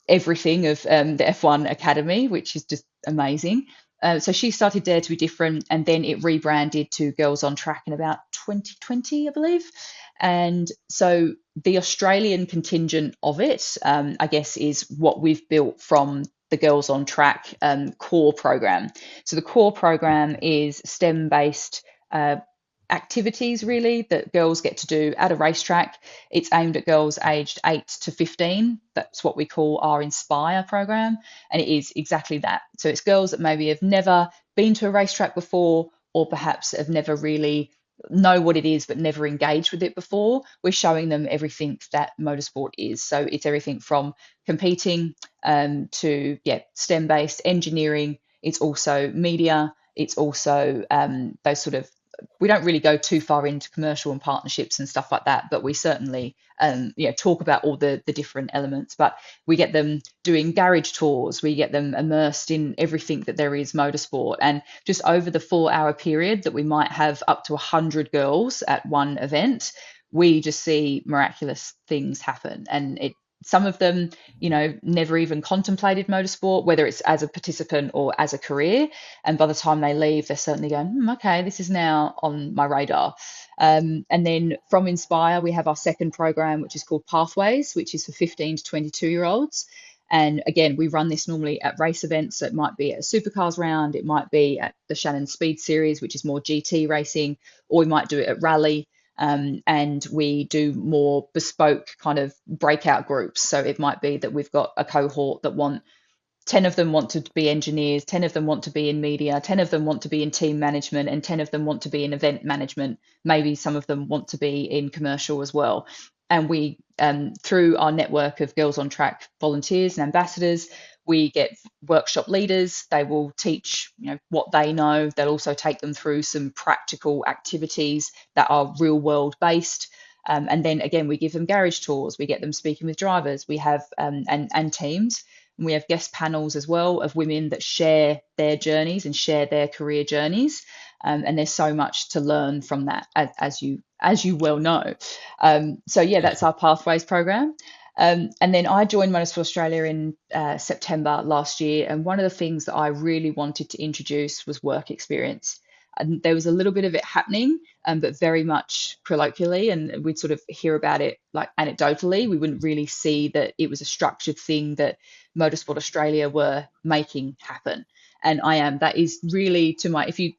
everything of the F1 Academy, which is just amazing. So she started Dare to be Different, and then it rebranded to Girls on Track in about 2020, I believe. And so the Australian contingent of it, I guess, is what we've built from the Girls on Track core program. So the core program is STEM-based activities, really, that girls get to do at a racetrack. It's aimed at girls aged 8 to 15. That's what we call our Inspire program, and it is exactly that. So it's girls that maybe have never been to a racetrack before, or perhaps have never really know what it is but never engaged with it before. We're showing them everything that motorsport is. So it's everything from competing to STEM-based engineering. It's also media. It's also those sort of, we don't really go too far into commercial and partnerships and stuff like that, but we certainly talk about all the different elements. But we get them doing garage tours, we get them immersed in everything that there is motorsport. And just over the 4-hour period that we might have up to 100 girls at one event, we just see miraculous things happen. And some of them, never even contemplated motorsport, whether it's as a participant or as a career. And by the time they leave, they're certainly going, okay, this is now on my radar. And then from Inspire, we have our second program, which is called Pathways, which is for 15 to 22-year-olds. And again, we run this normally at race events. So it might be at a Supercars round, it might be at the Shannon Speed Series, which is more GT racing, or we might do it at rally. And we do more bespoke kind of breakout groups. So it might be that we've got a cohort that want 10 of them want to be engineers, 10 of them want to be in media, 10 of them want to be in team management, and 10 of them want to be in event management. Maybe some of them want to be in commercial as well. And we, through our network of Girls on Track volunteers and ambassadors, we get workshop leaders. They will teach, what they know. They'll also take them through some practical activities that are real world based. And then again, we give them garage tours. We get them speaking with drivers. We have and teams. And we have guest panels as well of women that share their journeys and share their career journeys. And there's so much to learn from that, as you well know. So yeah, that's our Pathways program. And then I joined Motorsport Australia in September last year. And one of the things that I really wanted to introduce was work experience. And there was a little bit of it happening, but very much colloquially, and we'd sort of hear about it like anecdotally. We wouldn't really see that it was a structured thing that Motorsport Australia were making happen. And that is really if you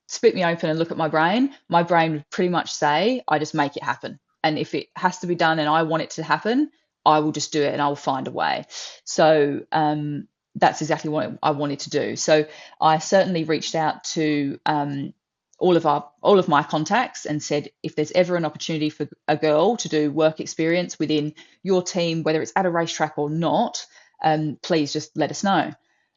split me open and look at my brain would pretty much say, I just make it happen. And if it has to be done and I want it to happen, I will just do it and I will find a way. So that's exactly what I wanted to do. So I certainly reached out to all of my contacts and said, if there's ever an opportunity for a girl to do work experience within your team, whether it's at a racetrack or not, please just let us know.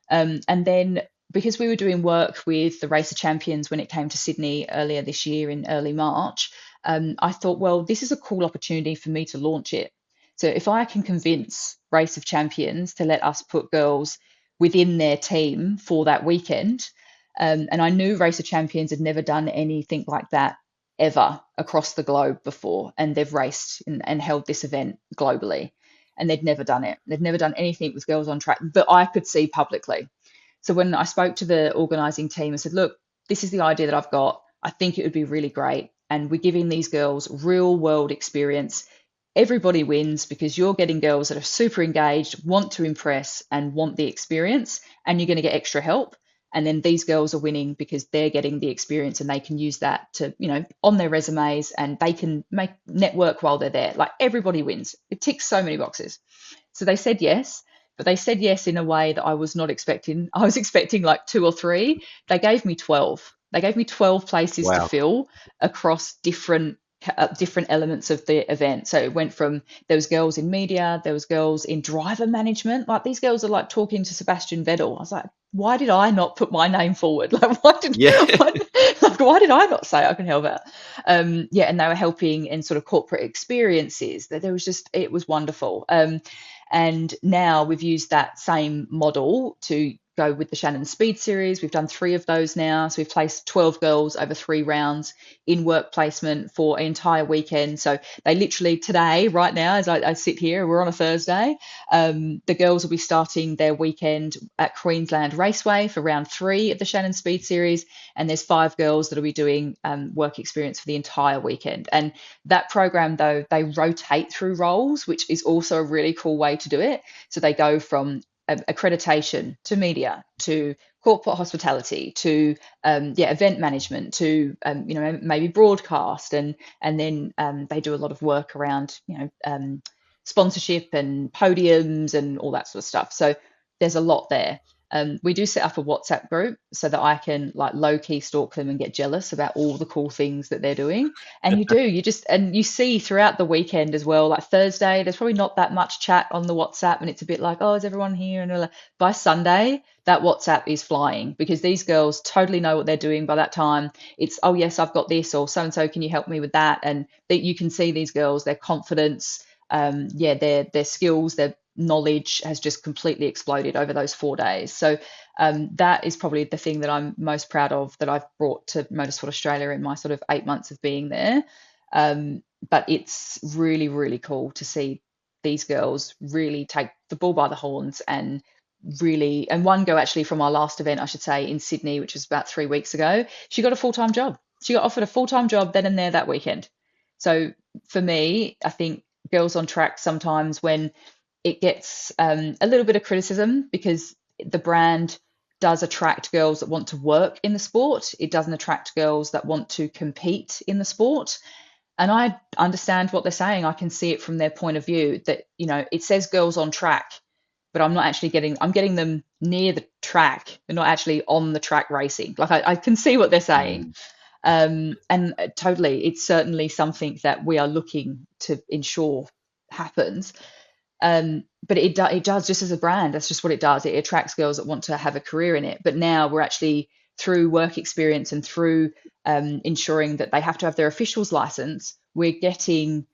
And then because we were doing work with the Racer Champions when it came to Sydney earlier this year in early March, I thought, well, this is a cool opportunity for me to launch it. So if I can convince Race of Champions to let us put girls within their team for that weekend, and I knew Race of Champions had never done anything like that ever across the globe before, and they've raced and held this event globally, and they'd never done it. They'd never done anything with Girls on Track that I could see publicly. So when I spoke to the organising team, I said, look, this is the idea that I've got. I think it would be really great. And we're giving these girls real world experience. Everybody wins because you're getting girls that are super engaged, want to impress and want the experience, and you're going to get extra help. And then these girls are winning because they're getting the experience and they can use that to, on their resumes, and they can make network while they're there. Like, everybody wins. It ticks so many boxes. So they said yes, but they said yes in a way that I was not expecting. I was expecting like 2 or 3. They gave me 12. They gave me 12 places Wow. to fill across different elements of the event. So it went from, there was girls in media, there was girls in driver management. Like, these girls are like talking to Sebastian Vettel. I was like, why did I not put my name forward? Like, why did I not say I can help out? And they were helping in sort of corporate experiences. That there was just, it was wonderful. And now we've used that same model to go with the Shannon Speed Series. We've done 3 of those now. So we've placed 12 girls over 3 rounds in work placement for an entire weekend. So they literally today, right now, as I sit here, we're on a Thursday, the girls will be starting their weekend at Queensland Raceway for round 3 of the Shannon Speed Series. And there's 5 girls that will be doing work experience for the entire weekend. And that program, though, they rotate through roles, which is also a really cool way to do it. So they go from accreditation to media to corporate hospitality to event management to maybe broadcast, and then they do a lot of work around sponsorship and podiums and all that sort of stuff. So there's a lot there. We do set up a WhatsApp group so that I can like low key stalk them and get jealous about all the cool things that they're doing. And you see throughout the weekend as well, like Thursday, there's probably not that much chat on the WhatsApp, and it's a bit like, oh, is everyone here? And by Sunday, that WhatsApp is flying because these girls totally know what they're doing by that time. It's, oh yes, I've got this, or so-and-so, can you help me with that? And you can see these girls, their confidence, their skills, their knowledge has just completely exploded over those 4 days. So that is probably the thing that I'm most proud of that I've brought to Motorsport Australia in my sort of 8 months of being there. But it's really, really cool to see these girls really take the bull by the horns and one girl actually from our last event, I should say, in Sydney, which was about 3 weeks ago, she got a full-time job. She got offered a full-time job then and there that weekend. So for me, I think Girls on Track, sometimes when it gets a little bit of criticism because the brand does attract girls that want to work in the sport. It doesn't attract girls that want to compete in the sport. And I understand what they're saying. I can see it from their point of view that, it says Girls on Track, but I'm getting them near the track and not actually on the track racing. Like I can see what they're saying. And totally, it's certainly something that we are looking to ensure happens. But it does, just as a brand, that's just what it does. It attracts girls that want to have a career in it. But now we're actually, through work experience and through ensuring that they have to have their officials license, we're getting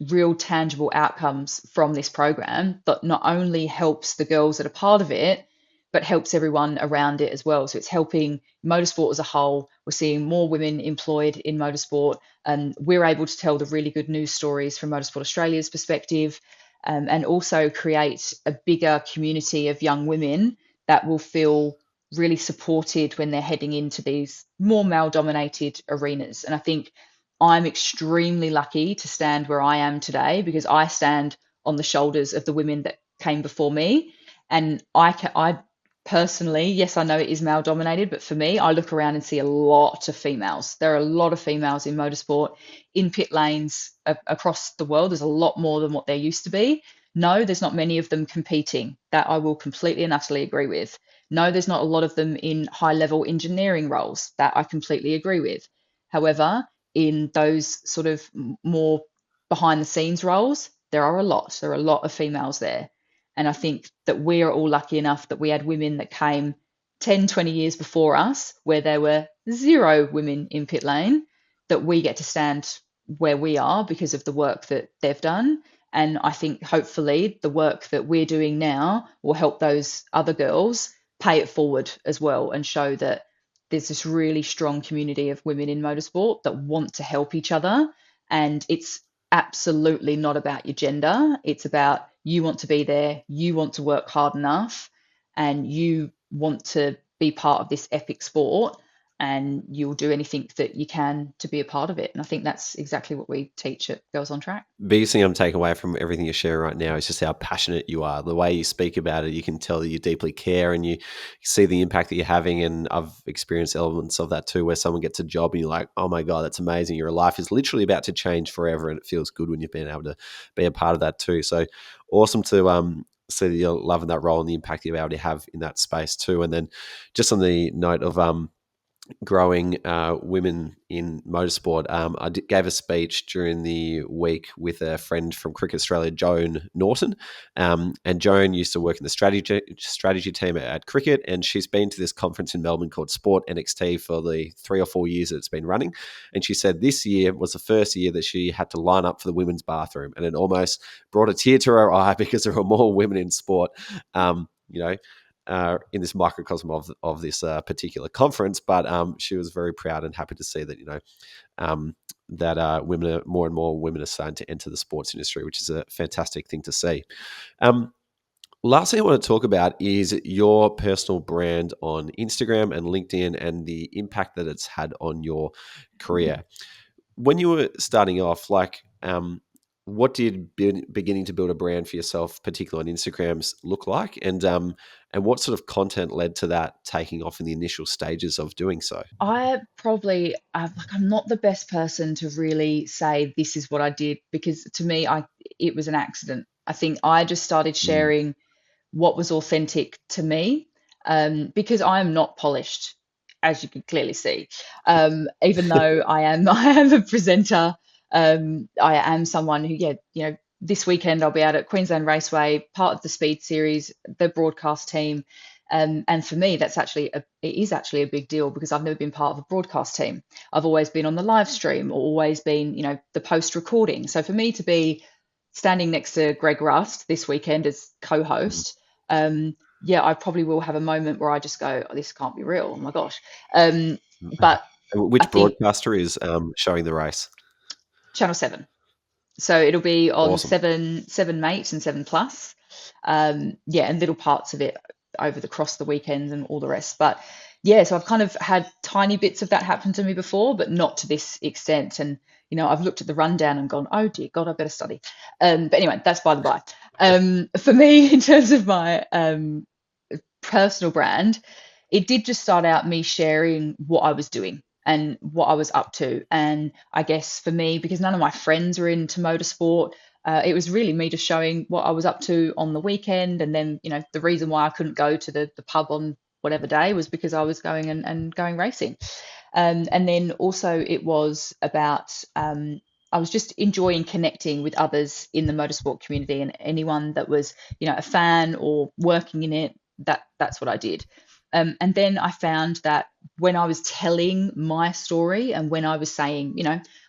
real tangible outcomes from this program that not only helps the girls that are part of it, but helps everyone around it as well. So it's helping motorsport as a whole. We're seeing more women employed in motorsport, and we're able to tell the really good news stories from Motorsport Australia's perspective, and also create a bigger community of young women that will feel really supported when they're heading into these more male-dominated arenas. And I think I'm extremely lucky to stand where I am today, because I stand on the shoulders of the women that came before me. And I personally, yes, I know it is male dominated, but for me, I look around and see a lot of females. There are a lot of females in motorsport, in pit lanes across the world. There's a lot more than what there used to be. No, there's not many of them competing. That I will completely and utterly agree with. No, there's not a lot of them in high level engineering roles. That I completely agree with. However, in those sort of more behind the scenes roles, there are a lot. There are a lot of females there. And I think that we are all lucky enough that we had women that came 10, 20 years before us, where there were zero women in pit lane, that we get to stand where we are because of the work that they've done. And I think hopefully the work that we're doing now will help those other girls pay it forward as well, and show that there's this really strong community of women in motorsport that want to help each other. And it's absolutely not about your gender. It's about, you want to be there, you want to work hard enough, and you want to be part of this epic sport, and you'll do anything that you can to be a part of it. And I think that's exactly what we teach at Girls on Track. Biggest thing I'm taking away from everything you're sharing right now is just how passionate you are. The way you speak about it, you can tell that you deeply care, and you see the impact that you're having. And I've experienced elements of that too, where someone gets a job and you're like, oh my God, that's amazing. Your life is literally about to change forever. And it feels good when you've been able to be a part of that too. So awesome to see that you're loving that role and the impact you're able to have in that space too. And then just on the note of growing women in motorsport. I gave a speech during the week with a friend from Cricket Australia, Joan Norton. And Joan used to work in the strategy team at Cricket, and she's been to this conference in Melbourne called Sport NXT for the 3 or 4 years that it's been running. And she said this year was the first year that she had to line up for the women's bathroom, and it almost brought a tear to her eye because there were more women in sport, in this microcosm of this particular conference. But she was very proud and happy to see that, that women are, more and more women are starting to enter the sports industry, which is a fantastic thing to see. Last thing I want to talk about is your personal brand on Instagram and LinkedIn and the impact that it's had on your career. When you were starting off, what did beginning to build a brand for yourself, particularly on Instagram, look like? And what sort of content led to that taking off in the initial stages of doing so? I probably, I'm not the best person to really say this is what I did, because to me, it was an accident. I think I just started sharing what was authentic to me, because I am not polished, as you can clearly see. Even though I am a presenter, I am someone who, this weekend I'll be out at Queensland Raceway, part of the Speed Series, the broadcast team. And for me, it is actually a big deal, because I've never been part of a broadcast team. I've always been on the live stream, or always been, the post recording. So for me to be standing next to Greg Rust this weekend as co-host, I probably will have a moment where I just go, oh, this can't be real. Oh my gosh. But which broadcaster is showing the race? Channel 7. So it'll be on Awesome. 7 Mate and 7 Plus. And little parts of it across the weekends and all the rest. But so I've kind of had tiny bits of that happen to me before, but not to this extent. And, I've looked at the rundown and gone, oh dear God, I better study. But anyway, that's by the by. For me, in terms of my personal brand, it did just start out me sharing what I was doing and what I was up to. And I guess for me, because none of my friends are into motorsport, It was really me just showing what I was up to on the weekend. And then, the reason why I couldn't go to the pub on whatever day was because I was going and going racing. And then also it was about, I was just enjoying connecting with others in the motorsport community, and anyone that was, a fan or working in it, that's what I did. And then I found that when I was telling my story and when I was saying,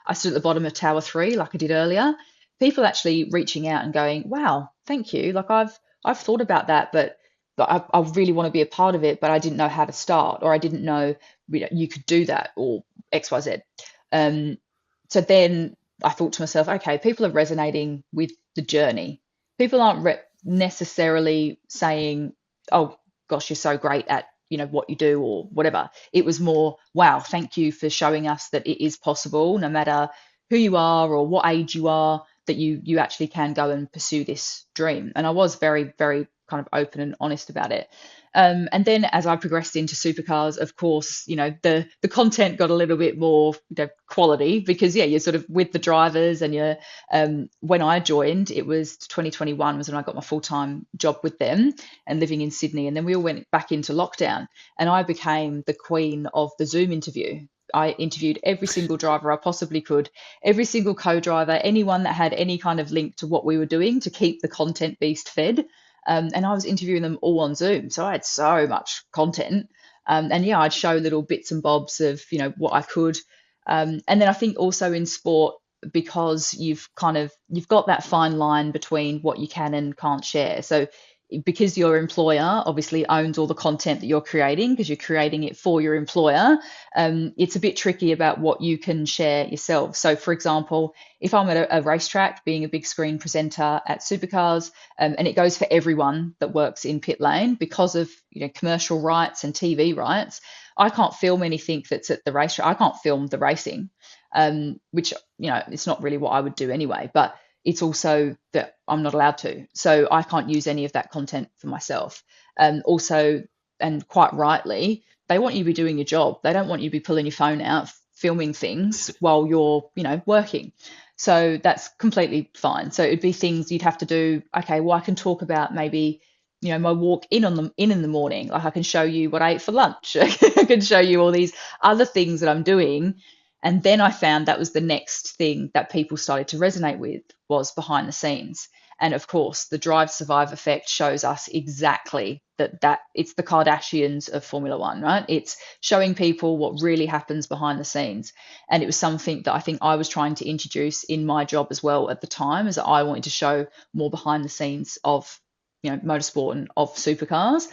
I stood at the bottom of Tower 3 like I did earlier, people actually reaching out and going, wow, thank you. Like I've thought about that, but I really want to be a part of it, but I didn't know how to start, or I didn't know, you could do that, or XYZ. So then I thought to myself, okay, people are resonating with the journey. People aren't necessarily saying, oh gosh, you're so great at what you do or whatever. It was more, wow, thank you for showing us that it is possible, no matter who you are or what age you are, that you actually can go and pursue this dream. And I was very, very kind of open and honest about it. And then as I progressed into Supercars, of course, the content got a little bit more quality, because you're sort of with the drivers, and you're when I joined, it was 2021 was when I got my full-time job with them and living in Sydney. And then we all went back into lockdown, and I became the queen of the Zoom interview. I interviewed every single driver I possibly could, every single co-driver, anyone that had any kind of link to what we were doing, to keep the content beast fed. And I was interviewing them all on Zoom. So I had so much content. And I'd show little bits and bobs of, what I could. And then I think also in sport, because you've got that fine line between what you can and can't share. So because your employer obviously owns all the content that you're creating, because you're creating it for your employer, it's a bit tricky about what you can share yourself. So for example, if I'm at a racetrack being a big screen presenter at Supercars, and it goes for everyone that works in pit lane, because of commercial rights and TV rights, I can't film anything that's at the racetrack. I can't film the racing, which it's not really what I would do anyway, but it's also that I'm not allowed to. So I can't use any of that content for myself. Also, and quite rightly, they want you to be doing your job. They don't want you to be pulling your phone out, filming things while you're, working. So that's completely fine. So it'd be things you'd have to do. Okay, well, I can talk about maybe, my walk in in the morning. Like I can show you what I ate for lunch. I can show you all these other things that I'm doing. And then I found that was the next thing that people started to resonate with, was behind the scenes. And of course, the Drive Survive effect shows us exactly that it's the Kardashians of Formula One, right? It's showing people what really happens behind the scenes. And it was something that I think I was trying to introduce in my job as well at the time, is that I wanted to show more behind the scenes of, motorsport and of supercars.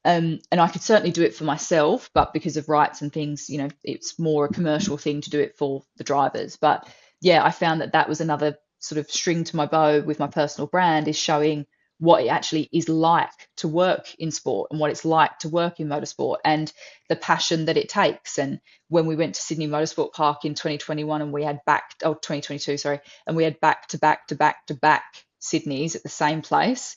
And I could certainly do it for myself, but because of rights and things, it's more a commercial thing to do it for the drivers. But I found that was another sort of string to my bow with my personal brand, is showing what it actually is like to work in sport and what it's like to work in motorsport and the passion that it takes. And when we went to Sydney Motorsport Park in 2021 and we had 2022, sorry, and we had back to back Sydneys at the same place,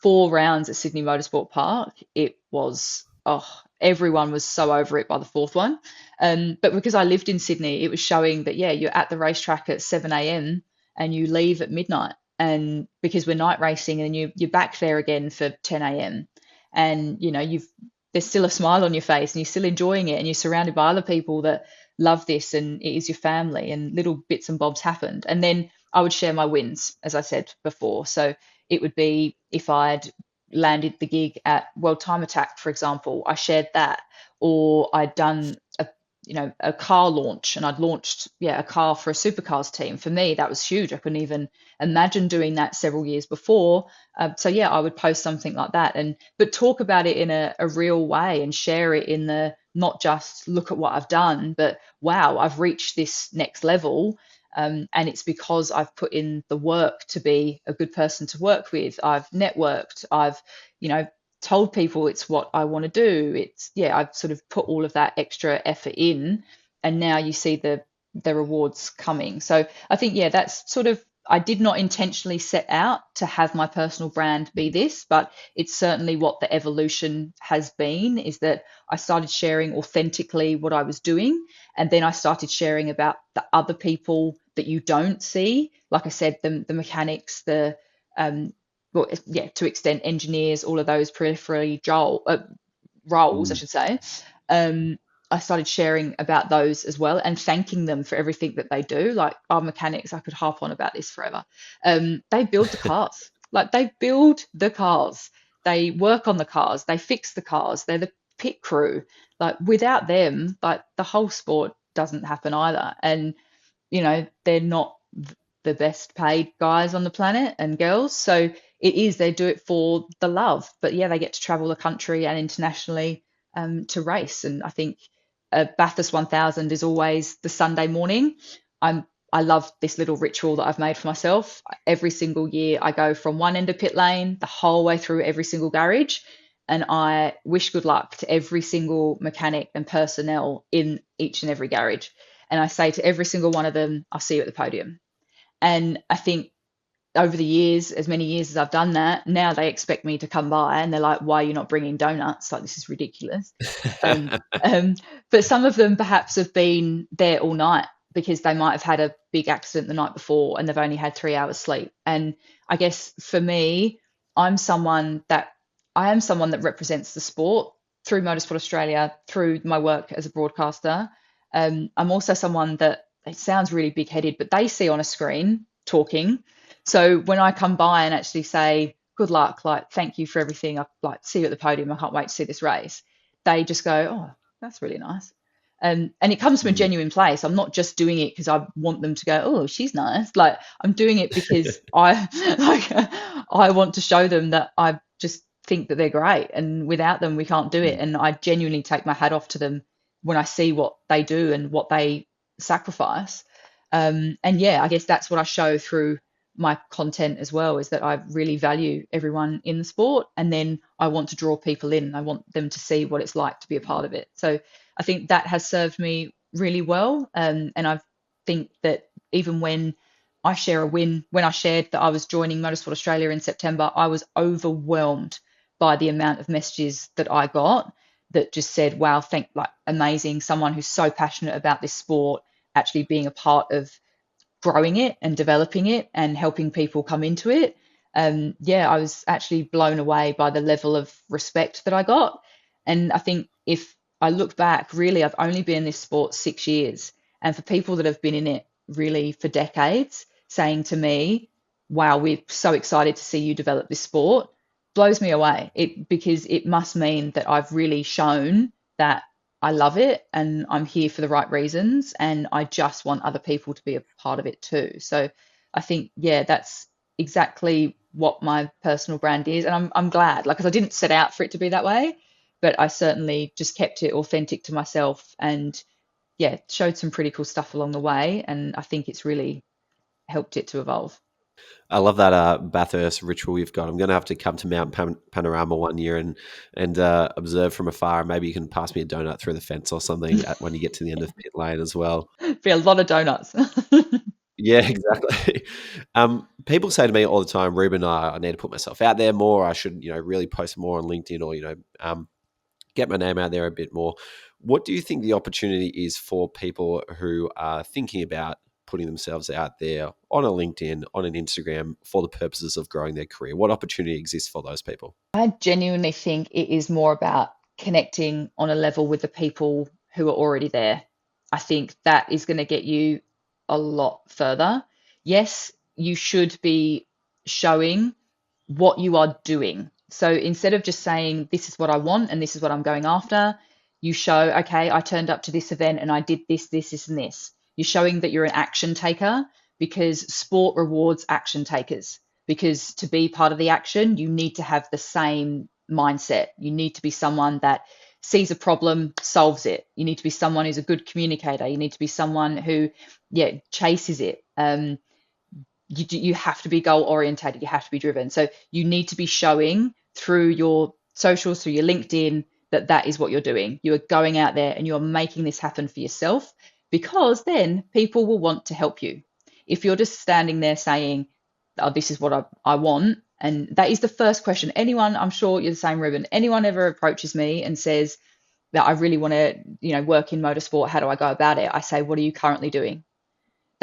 4 rounds at Sydney Motorsport Park, it was, everyone was so over it by the 4th one. But because I lived in Sydney, it was showing that, you're at the racetrack at 7 a.m. and you leave at midnight. And because we're night racing, and you're back there again for 10 a.m. and, there's still a smile on your face and you're still enjoying it, and you're surrounded by other people that love this, and it is your family, and little bits and bobs happened. And then I would share my wins, as I said before. So it would be if I'd landed the gig at World Time Attack, for example, I shared that, or I'd done a car launch, and I'd launched a car for a Supercars team. For me, that was huge. I couldn't even imagine doing that several years before. So I would post something like that, but talk about it in a real way, and share it in the, not just look at what I've done, but wow, I've reached this next level. And it's because I've put in the work to be a good person to work with. I've networked. I've, told people it's what I want to do. It's, I've sort of put all of that extra effort in, and now you see the rewards coming. So I think, that's sort of, I did not intentionally set out to have my personal brand be this, but it's certainly what the evolution has been, is that I started sharing authentically what I was doing. And then I started sharing about the other people that you don't see. Like I said, the mechanics, the well, yeah, to extent engineers, all of those peripherally roles, I should say. I started sharing about those as well and thanking them for everything that they do. Like our mechanics, I could harp on about this forever. They build the cars. Like they build the cars. They work on the cars. They fix the cars. They're the pit crew. Like without them, like the whole sport doesn't happen either. And they're not the best paid guys on the planet and girls. So they do it for the love. But yeah, they get to travel the country and internationally to race. And I think Bathurst 1000 is always the Sunday morning. I love this little ritual that I've made for myself. Every single year, I go from one end of pit lane the whole way through every single garage, and I wish good luck to every single mechanic and personnel in each and every garage. And I say to every single one of them, I'll see you at the podium. And I think over the years, as many years as I've done that, now they expect me to come by and they're like, why are you not bringing donuts? Like, this is ridiculous. But some of them perhaps have been there all night because they might have had a big accident the night before and they've only had 3 hours sleep. And I guess for me, I am someone that represents the sport through Motorsport Australia, through my work as a broadcaster. I'm also someone that, it sounds really big-headed, but they see on a screen talking. So when I come by and actually say, good luck, like, thank you for everything, I like see you at the podium, I can't wait to see this race, they just go, oh, that's really nice. And it comes from a genuine place. I'm not just doing it because I want them to go, oh, she's nice. Like, I'm doing it because I want to show them that I just think that they're great. And without them, we can't do it. And I genuinely take my hat off to them when I see what they do and what they sacrifice. And yeah, I guess that's what I show through my content as well, is that I really value everyone in the sport, and then I want to draw people in. I want them to see what it's like to be a part of it. So I think that has served me really well. And I think that even when I share a win, when I shared that I was joining Motorsport Australia in September, I was overwhelmed by the amount of messages that I got that just said, wow, amazing, someone who's so passionate about this sport actually being a part of growing it and developing it and helping people come into it. Yeah, I was actually blown away by the level of respect that I got. And I think if I look back, really, I've only been in this sport 6 years. And for people that have been in it really for decades, saying to me, wow, we're so excited to see you develop this sport, blows me away. Because it must mean that I've really shown that I love it and I'm here for the right reasons, and I just want other people to be a part of it too. So I think, yeah, that's exactly what my personal brand is. And I'm glad, like, because I didn't set out for it to be that way, but I certainly just kept it authentic to myself and, yeah, showed some pretty cool stuff along the way. And I think it's really helped it to evolve. I love that Bathurst ritual you've got. I'm going to have to come to Mount Panorama one year and observe from afar. Maybe you can pass me a donut through the fence or something when you get to the end of pit lane as well. Be a lot of donuts. Yeah, exactly. People say to me all the time, Ruben, I need to put myself out there more. I should, really post more on LinkedIn or, get my name out there a bit more. What do you think the opportunity is for people who are thinking about putting themselves out there on a LinkedIn, on an Instagram, for the purposes of growing their career? What opportunity exists for those people? I genuinely think it is more about connecting on a level with the people who are already there. I think that is going to get you a lot further. Yes, you should be showing what you are doing. So instead of just saying, this is what I want and this is what I'm going after, you show, okay, I turned up to this event and I did this, this, and this. You're showing that you're an action taker, because sport rewards action takers. Because to be part of the action, you need to have the same mindset. You need to be someone that sees a problem, solves it. You need to be someone who's a good communicator. You need to be someone who, chases it. You have to be goal orientated. You have to be driven. So you need to be showing through your socials, through your LinkedIn, that is what you're doing. You are going out there and you're making this happen for yourself, because then people will want to help you. If you're just standing there saying, oh, this is what I want, and that is the first question. Anyone, I'm sure you're the same, Ruben, anyone ever approaches me and says that I really want to, work in motorsport, how do I go about it? I say, what are you currently doing?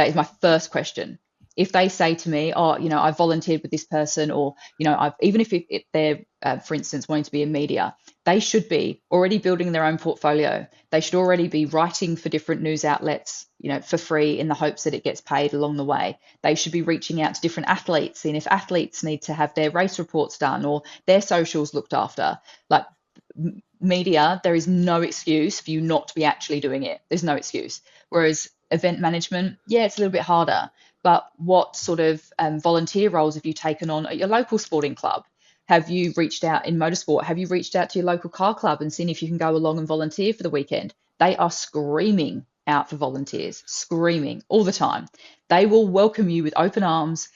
That is my first question. If they say to me, oh, I volunteered with this person, or, even if they're, for instance, wanting to be in media, they should be already building their own portfolio. They should already be writing for different news outlets, for free in the hopes that it gets paid along the way. They should be reaching out to different athletes, and if athletes need to have their race reports done or their socials looked after, like media, there is no excuse for you not to be actually doing it. There's no excuse. Whereas event management, yeah, it's a little bit harder. But what sort of volunteer roles have you taken on at your local sporting club? Have you reached out in motorsport? Have you reached out to your local car club and seen if you can go along and volunteer for the weekend? They are screaming out for volunteers, screaming all the time. They will welcome you with open arms.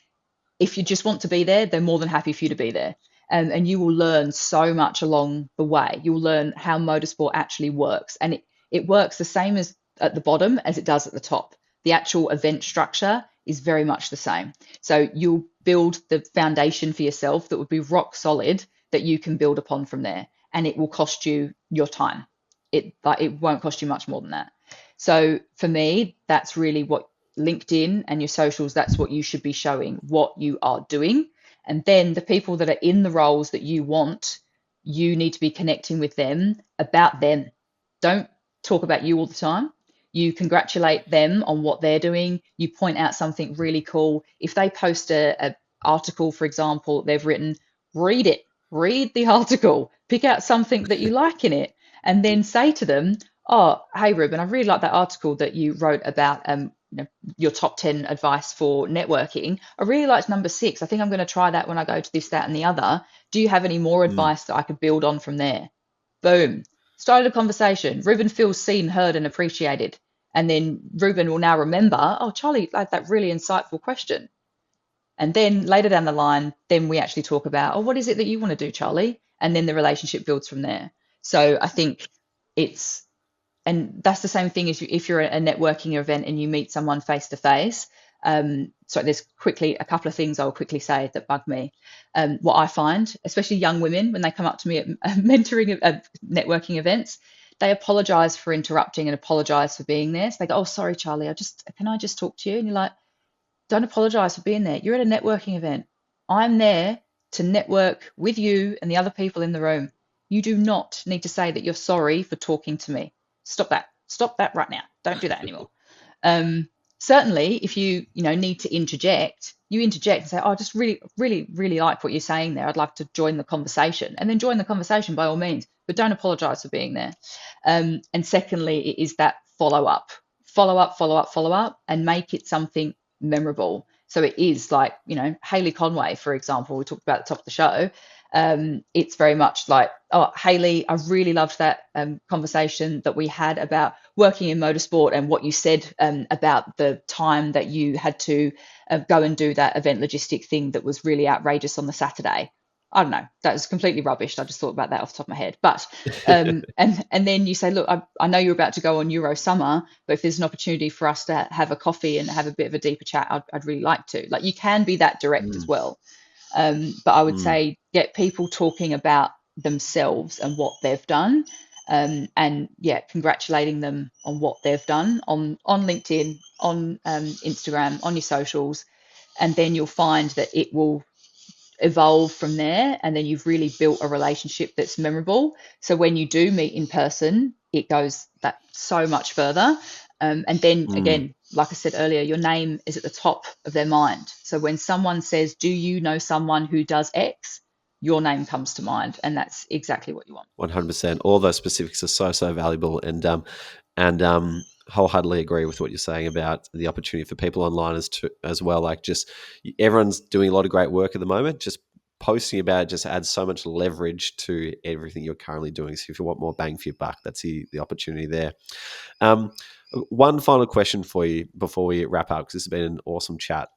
If you just want to be there, they're more than happy for you to be there. And you will learn so much along the way. You'll learn how motorsport actually works. And it works the same as at the bottom as it does at the top. The actual event structure is very much the same. So you'll build the foundation for yourself that would be rock solid that you can build upon from there. And it will cost you your time. It won't cost you much more than that. So for me, that's really what LinkedIn and your socials, that's what you should be showing, what you are doing. And then the people that are in the roles that you want, you need to be connecting with them about them. Don't talk about you all the time. You congratulate them on what they're doing. You point out something really cool. If they post a article, for example, they've written, read it, read the article, pick out something that you like in it, and then say to them, oh, hey, Ruben, I really like that article that you wrote about your top 10 advice for networking. I really liked number 6. I think I'm going to try that when I go to this, that, and the other. Do you have any more advice that I could build on from there? Boom. Started a conversation. Ruben feels seen, heard, and appreciated. And then Ruben will now remember, oh, Charlie had that really insightful question. And then later down the line, then we actually talk about, oh, what is it that you want to do, Charlie? And then the relationship builds from there. So I think and that's the same thing as if you're a networking event and you meet someone face to face. So there's quickly a couple of things I'll quickly say that bug me. What I find, especially young women, when they come up to me at mentoring networking events, they apologize for interrupting and apologize for being there. So they go, oh, sorry, Charlie, can I just talk to you? And you're like, don't apologize for being there. You're at a networking event. I'm there to network with you and the other people in the room. You do not need to say that you're sorry for talking to me. Stop that. Stop that right now. Don't do that anymore. Certainly, if you need to interject, you interject and say, oh, I just really, really, really like what you're saying there. I'd like to join the conversation. And then join the conversation by all means, but don't apologize for being there. And secondly, it is that follow up, and make it something memorable. So it is like, Hayley Conway, for example, we talked about at the top of the show. It's very much like, oh, Hayley, I really loved that conversation that we had about working in motorsport and what you said about the time that you had to go and do that event logistic thing that was really outrageous on the Saturday. I don't know, that was completely rubbish. I just thought about that off the top of my head. But and then you say, look, I know you're about to go on Euro Summer, but if there's an opportunity for us to have a coffee and have a bit of a deeper chat, I'd really like to. Like, you can be that direct as well. But I would say get people talking about themselves and what they've done, and congratulating them on what they've done on LinkedIn, on Instagram, on your socials, and then you'll find that it will evolve from there, and then you've really built a relationship that's memorable. So when you do meet in person, it goes that so much further. And then again, like I said earlier, your name is at the top of their mind. So when someone says, do you know someone who does X? Your name comes to mind, and that's exactly what you want. 100%. All those specifics are so valuable, and wholeheartedly agree with what you're saying about the opportunity for people online as well. Like, just everyone's doing a lot of great work at the moment. Just posting about it just adds so much leverage to everything you're currently doing. So if you want more bang for your buck, that's the opportunity there. One final question for you before we wrap up, because this has been an awesome chat.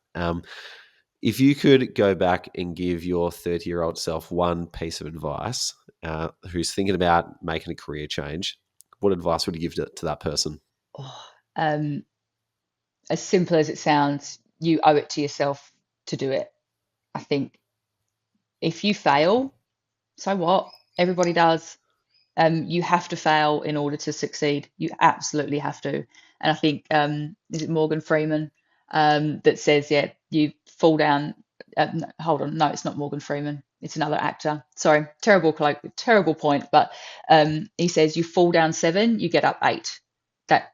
If you could go back and give your 30-year-old self one piece of advice, who's thinking about making a career change, what advice would you give to that person? As simple as it sounds, you owe it to yourself to do it. I think if you fail, so what? Everybody does. You have to fail in order to succeed. You absolutely have to. And I think, is it Morgan Freeman? that says, yeah, you fall down. No, hold on, no, it's not Morgan Freeman. It's another actor. Sorry, terrible point. But he says you fall down 7, you get up 8. That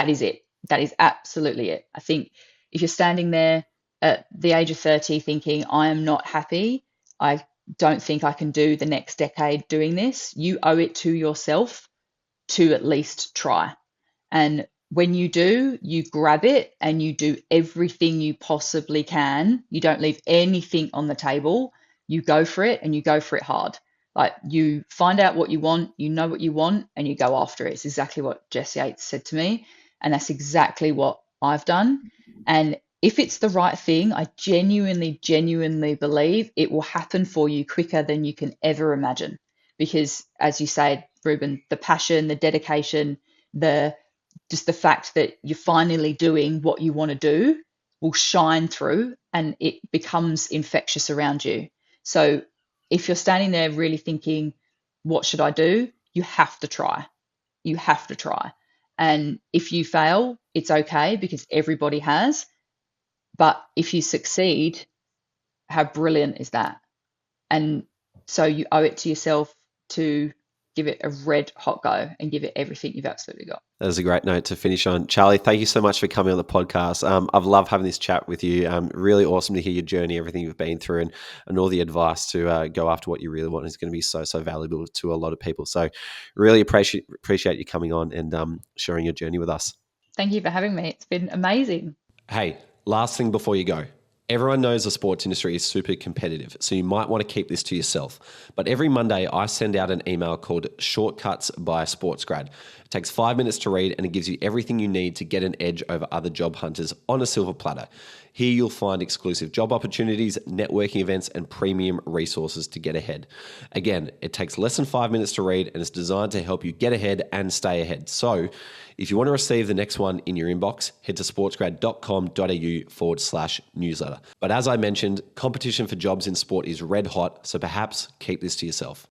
is it. That is absolutely it. I think if you're standing there at the age of 30 thinking, I am not happy, I don't think I can do the next decade doing this, you owe it to yourself to at least try. And when you do, you grab it and you do everything you possibly can. You don't leave anything on the table. You go for it, and you go for it hard. Like, you find out what you want, you know what you want, and you go after it. It's exactly what Jess Yates said to me. And that's exactly what I've done. And if it's the right thing, I genuinely believe it will happen for you quicker than you can ever imagine. Because, as you say, Ruben, the passion, the dedication, just the fact that you're finally doing what you want to do will shine through, and it becomes infectious around you. So if you're standing there really thinking, what should I do? You have to try. You have to try. And if you fail, it's okay, because everybody has. But if you succeed, how brilliant is that? And so you owe it to yourself to give it a red hot go and give it everything you've absolutely got. That is a great note to finish on. Charlie, thank you so much for coming on the podcast. I've loved having this chat with you. Really awesome to hear your journey, everything you've been through, and all the advice to go after what you really want is going to be so valuable to a lot of people. So really appreciate you coming on and sharing your journey with us. Thank you for having me. It's been amazing. Hey, last thing before you go. Everyone knows the sports industry is super competitive, so you might want to keep this to yourself. But every Monday, I send out an email called Shortcuts by SportsGrad. It takes 5 minutes to read, and it gives you everything you need to get an edge over other job hunters on a silver platter. Here you'll find exclusive job opportunities, networking events, and premium resources to get ahead. Again, it takes less than 5 minutes to read, and it's designed to help you get ahead and stay ahead. So if you want to receive the next one in your inbox, head to sportsgrad.com.au/newsletter. But as I mentioned, competition for jobs in sport is red hot, so perhaps keep this to yourself.